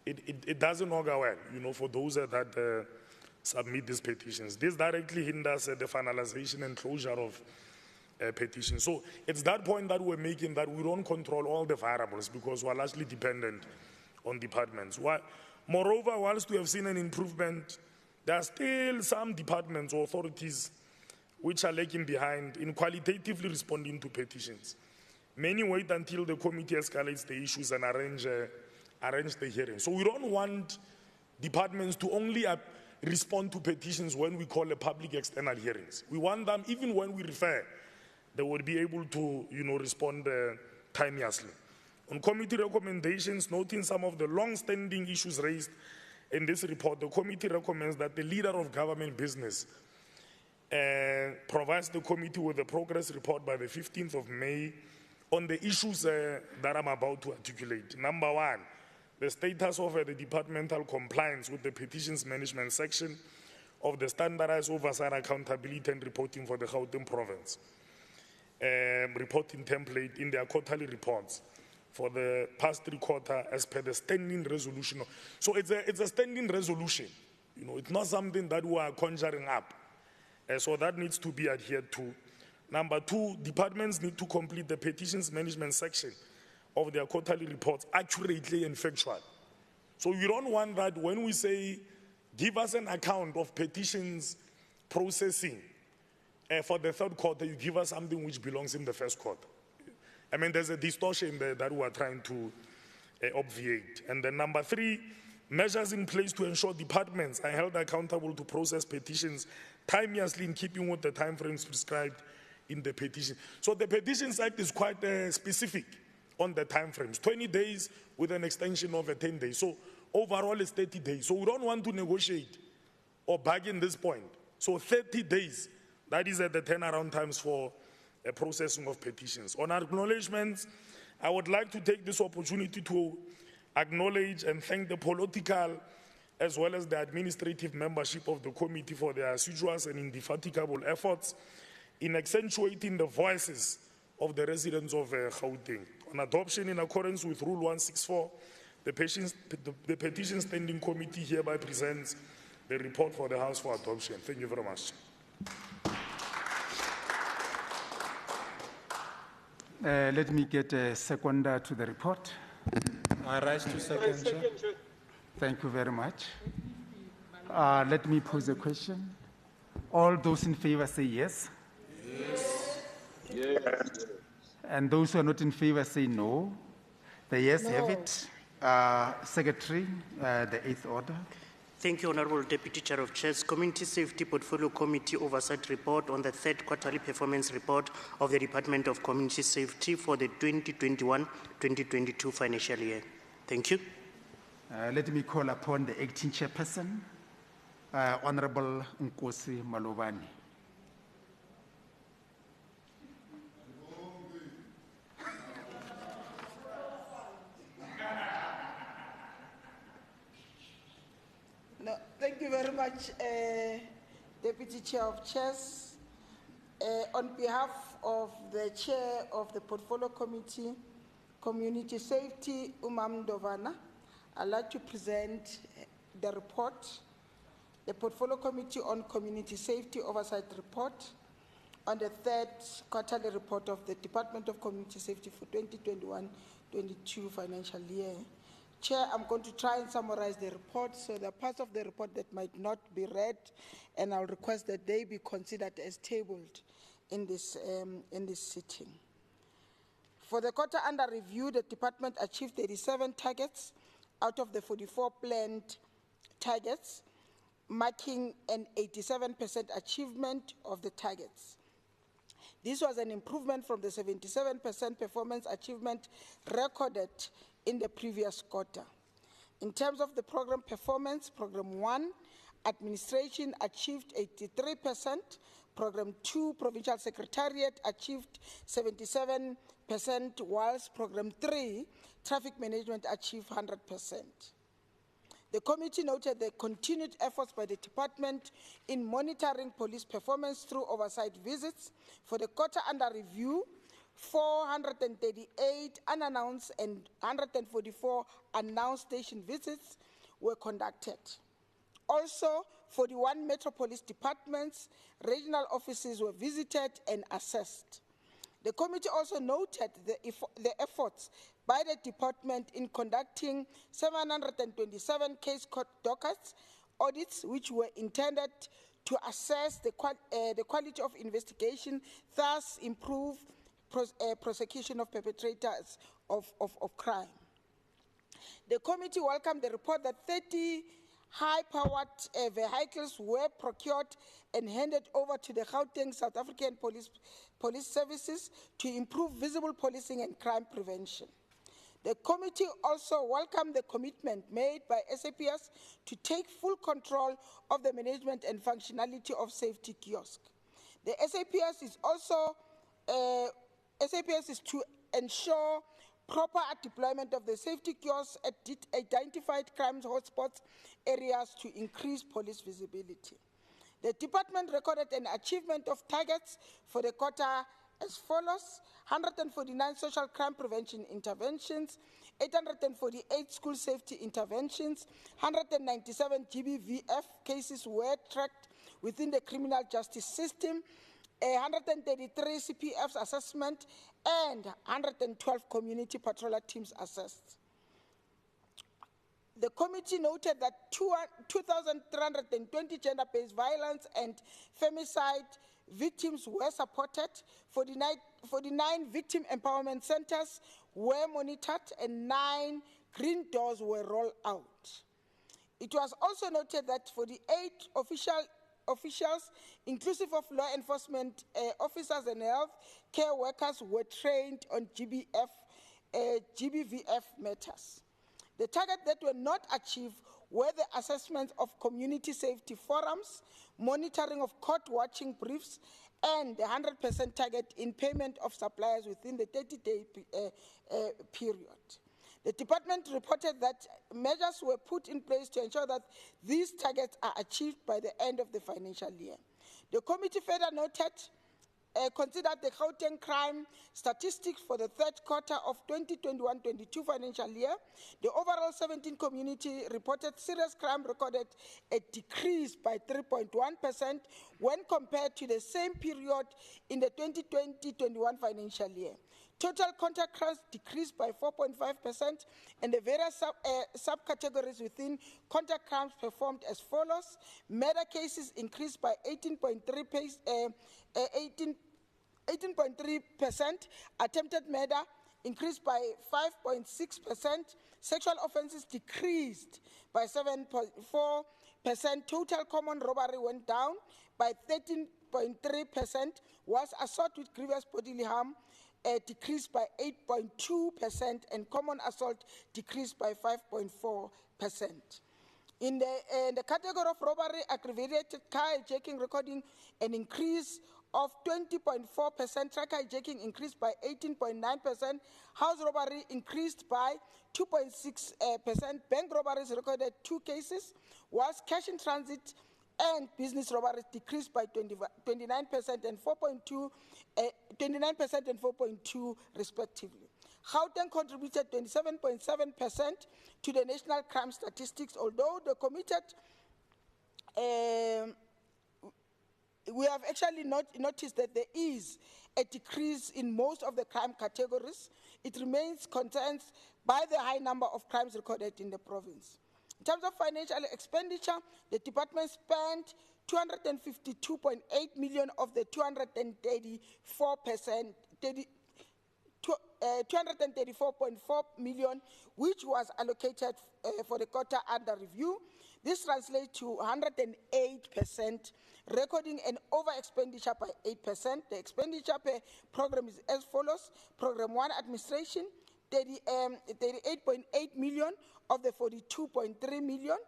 It doesn't work well, for those that submit these petitions. This directly hinders the finalization and closure of petitions. So it's that point that we're making, that we don't control all the variables because we're largely dependent on departments. Moreover, whilst we have seen an improvement, there are still some departments or authorities which are lagging behind in qualitatively responding to petitions. Many wait until the committee escalates the issues and arrange the hearing. So we don't want departments to only respond to petitions when we call a public external hearings. We want them, even when we refer, they would be able to respond timeously. On committee recommendations, noting some of the long-standing issues raised in this report, the committee recommends that the leader of government business provides the committee with a progress report by the 15th of May on the issues that I'm about to articulate. Number 1, the status of the departmental compliance with the petitions management section of the standardized oversight accountability and reporting for the Gauteng province reporting template in their quarterly reports for the past 3 quarters as per the standing resolution. So it's a standing resolution. It's not something that we are conjuring up. So that needs to be adhered to. Number 2, departments need to complete the petitions management section of their quarterly reports accurately and factual. So you don't want that when we say, give us an account of petitions processing for the 3rd quarter, you give us something which belongs in the 1st quarter. I mean, there's a distortion there that we are trying to obviate. And then number 3, measures in place to ensure departments are held accountable to process petitions timeously in keeping with the timeframes prescribed in the petition. So the Petitions Act is quite specific on the timeframes, 20 days with an extension of 10 days. So overall it's 30 days. So we don't want to negotiate or bargain this point. So 30 days, that is at the turnaround times for processing of petitions. On acknowledgements, I would like to take this opportunity to acknowledge and thank the political as well as the administrative membership of the committee for their assiduous and indefatigable efforts in accentuating the voices of the residents of Gauteng. On adoption in accordance with Rule 164, the Petition Standing Committee hereby presents the report for the House for adoption. Thank you very much. Let me get a seconder to the report. I rise to second, Chair. Thank you very much. Let me pose a question. All those in favor say yes. Yes. Yes. And those who are not in favor say no. The yes have it. Secretary, the 8th order. Thank you, Honourable Deputy Chair of Chairs. Community Safety Portfolio Committee Oversight Report on the third quarterly performance report of the Department of Community Safety for the 2021-2022 financial year. Thank you. Let me call upon the acting chairperson, Honourable Nkosi Malobane. No, thank you very much, Deputy Chair of Chairs. On behalf of the Chair of the Portfolio Committee, Community Safety, Umam Dovana, I'd like to present the report, the Portfolio Committee on Community Safety Oversight Report on the third quarterly report of the Department of Community Safety for 2021-22 financial year. Chair, I'm going to try and summarize the report, so there are parts of the report that might not be read, and I'll request that they be considered as tabled in this sitting. For the quarter under review, the department achieved 37 targets out of the 44 planned targets, marking an 87% achievement of the targets. This was an improvement from the 77% performance achievement recorded in the previous quarter. In terms of the program performance, Program 1, Administration achieved 83%, Program 2, Provincial Secretariat achieved 77%, whilst Program 3, Traffic Management achieved 100%. The committee noted the continued efforts by the department in monitoring police performance through oversight visits. For the quarter under review, 438 unannounced and 144 announced station visits were conducted. Also, 41 Metropolis departments, regional offices were visited and assessed. The committee also noted the efforts by the department in conducting 727 case dockets audits, which were intended to assess the quality of investigation, thus improve prosecution of perpetrators of crime. The committee welcomed the report that 30 high-powered vehicles were procured and handed over to the Gauteng South African Police Services to improve visible policing and crime prevention. The committee also welcomed the commitment made by SAPS to take full control of the management and functionality of safety kiosk. The SAPS is also to ensure proper deployment of the safety kiosks at identified crime hotspots areas to increase police visibility. The department recorded an achievement of targets for the quarter as follows: 149 social crime prevention interventions, 848 school safety interventions, 197 GBVF cases were tracked within the criminal justice system, 133 CPFs assessment, and 112 community patroller teams assessed. The committee noted that 2,320 gender-based violence and femicide victims were supported, 49 victim empowerment centers were monitored, and 9 green doors were rolled out. It was also noted that 48 officials, inclusive of law enforcement officers and health care workers, were trained on GBVF matters. The targets that were not achieved were the assessment of community safety forums, monitoring of court watching briefs, and the 100% target in payment of suppliers within the 30-day period. The department reported that measures were put in place to ensure that these targets are achieved by the end of the financial year. The committee further noted, considered the Gauteng crime statistics for the third quarter of 2021-22 financial year. The overall 17 community reported serious crime recorded a decrease by 3.1% when compared to the same period in the 2020-21 financial year. Total contact crimes decreased by 4.5%, and the various subcategories within contact crimes performed as follows: murder cases increased by 18.3%, attempted murder increased by 5.6%, sexual offenses decreased by 7.4%, total common robbery went down by 13.3%, whilst assault with grievous bodily harm decreased by 8.2%, and common assault decreased by 5.4%. In the category of robbery, aggravated car hijacking recording an increase of 20.4%, truck hijacking increased by 18.9%, house robbery increased by 2.6%, bank robberies recorded 2 cases, whilst cash in transit and business robberies decreased by 29% and 4.2 respectively. Gauteng contributed 27.7% to the national crime statistics, although the committed we have actually noticed that there is a decrease in most of the crime categories. It remains concerned by the high number of crimes recorded in the province. In terms of financial expenditure, the department spent 252.8 million of the 234.4 million, which was allocated for the quarter under review. This translates to 108%, recording an over expenditure by 8%. The expenditure per program is as follows. Program 1, administration, 38.8 million of the 42.3 million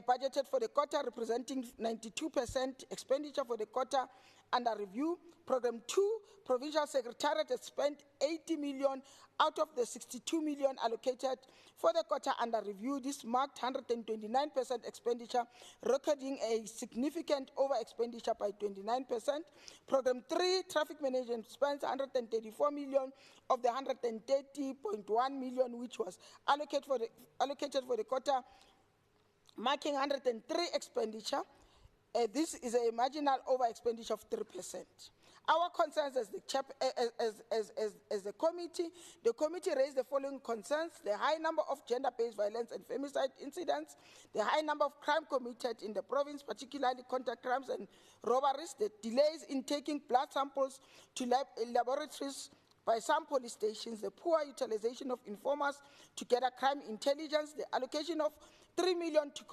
budgeted for the quarter, representing 92% expenditure for the quarter under review. Program 2, Provincial Secretariat has spent 80 million out of the 62 million allocated for the quarter under review. This marked 129% expenditure, recording a significant over expenditure by 29%. Program 3, Traffic Management, spends 134 million of the 130.1 million, which was allocated for the quarter, marking 103 expenditure. This is a marginal over expenditure of 3%. Our concerns as the committee, the committee raised the following concerns: the high number of gender-based violence and femicide incidents, the high number of crime committed in the province, particularly contact crimes and robberies, the delays in taking blood samples to laboratories by some police stations, the poor utilization of informers to gather crime intelligence, the allocation of 3 million to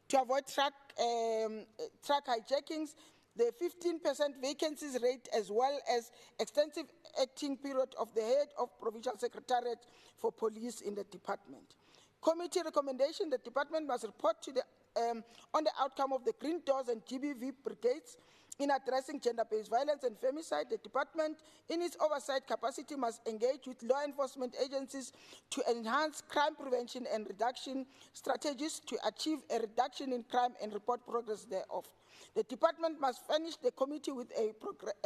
to avoid truck hijackings, the 15% vacancies rate, as well as extensive acting period of the head of Provincial Secretariat for Police in the department. Committee recommendation: the department must report to the on the outcome of the Green Doors and GBV brigades in addressing gender-based violence and femicide. The department, in its oversight capacity, must engage with law enforcement agencies to enhance crime prevention and reduction strategies to achieve a reduction in crime and report progress thereof. The department must furnish the committee with a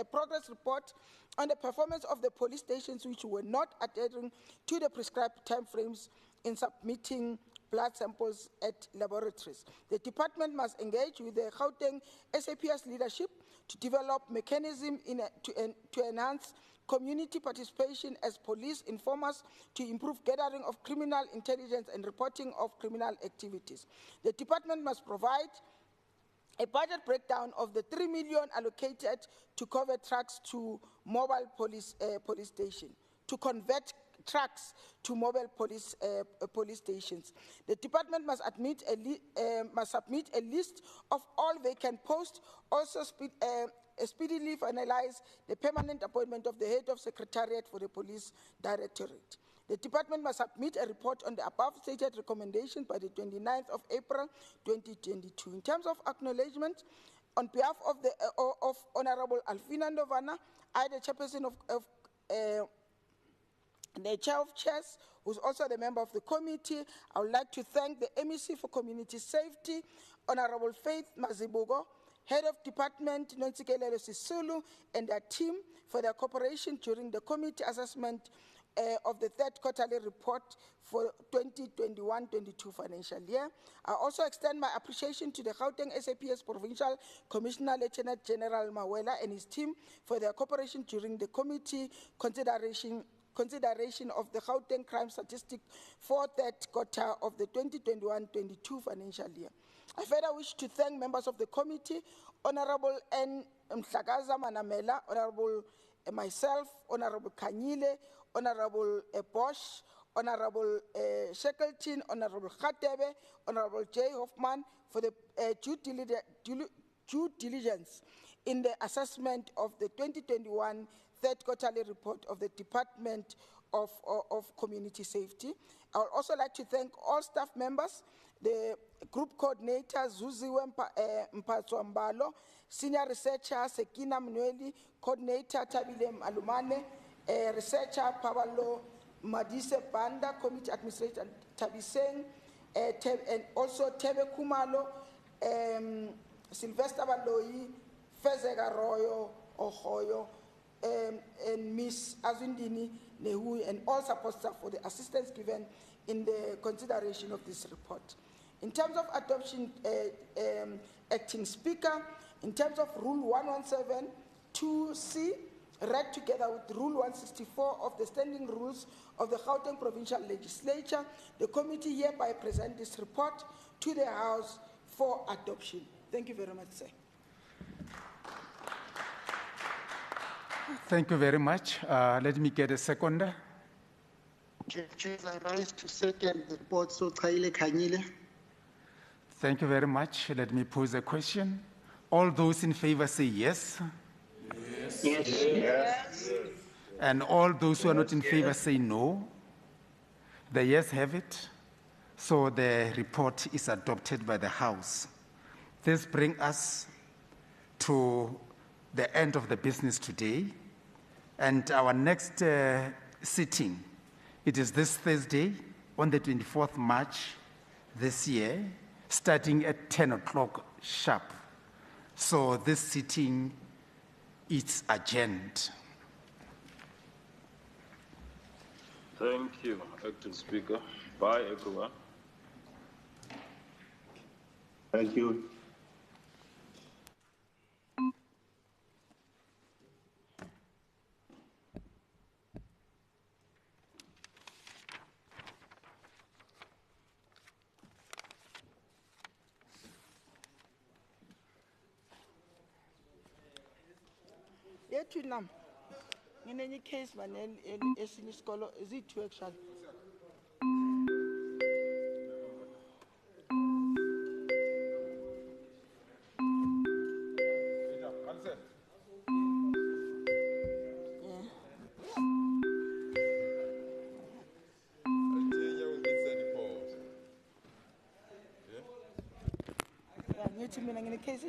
progress report on the performance of the police stations which were not adhering to the prescribed timeframes in submitting blood samples at laboratories. The department must engage with the Gauteng SAPS leadership to develop mechanisms to enhance community participation as police informers, to improve gathering of criminal intelligence and reporting of criminal activities. The department must provide a budget breakdown of the 3 million allocated to cover trucks to mobile police station, to convert trucks to mobile police stations. The department must submit a list of all vacant posts, also speedily finalize the permanent appointment of the head of Secretariat for the Police Directorate. The department must submit a report on the above stated recommendation by the 29th of April 2022. In terms of acknowledgement, on behalf of Honorable Alfina Ndovana, I, the chairperson of the chair of chairs, who's also the member of the committee, I would like to thank the MEC for Community Safety, Honorable Faith Mazibugo, Head of Department Nontsikelelo Sisulu, and their team for their cooperation during the committee assessment of the third quarterly report for 2021-22 financial year. I also extend my appreciation to the Gauteng SAPS Provincial Commissioner Lieutenant General Mawela and his team for their cooperation during the committee consideration of the Gauteng crime statistic for third quarter of the 2021-22 financial year. I further wish to thank members of the committee, Honorable N. Mhlakaza Manamela, Honorable myself, Honorable Kanyile, Honorable Bosch, Honorable Shackleton, Honorable Khatebe, Honorable J. Hoffman for the due diligence in the assessment of the 2021 third quarterly report of the Department of Community Safety. I would also like to thank all staff members, the group coordinator Zuziwe Mpatswambalo, senior researcher Sekina Mnweli, coordinator Tabile Alumane, researcher Pablo Madise Banda, committee administrator Tabiseng, and also Tb Kumalo, Sylvester Baloyi, Fezega Royo, Ohoyo, and Miss Azundini Nehu, and all support staff for the assistance given in the consideration of this report. In terms of adoption, Acting Speaker, in terms of Rule 117, 2C, read together with Rule 164 of the Standing Rules of the Gauteng Provincial Legislature, the committee hereby presents this report to the House for adoption. Thank you very much, sir. Thank you very much. Let me get a seconder. Chair, I rise to second the report. So Khanyile. Thank you very much. Let me pose a question. All those in favor say yes. Yes. Yes. Yes. And all those who are not in favor say no. The yes have it. So the report is adopted by the House. This brings us to the end of the business today. And our next sitting, it is this Thursday on the 24th March this year, starting at 10 o'clock sharp. So this sitting is adjourned. Thank you, Acting Speaker. Bye, everyone. Thank you. Yethu nam nginenye case man esinye isikolo zithu actually. Yeah, ngithi mina ngine case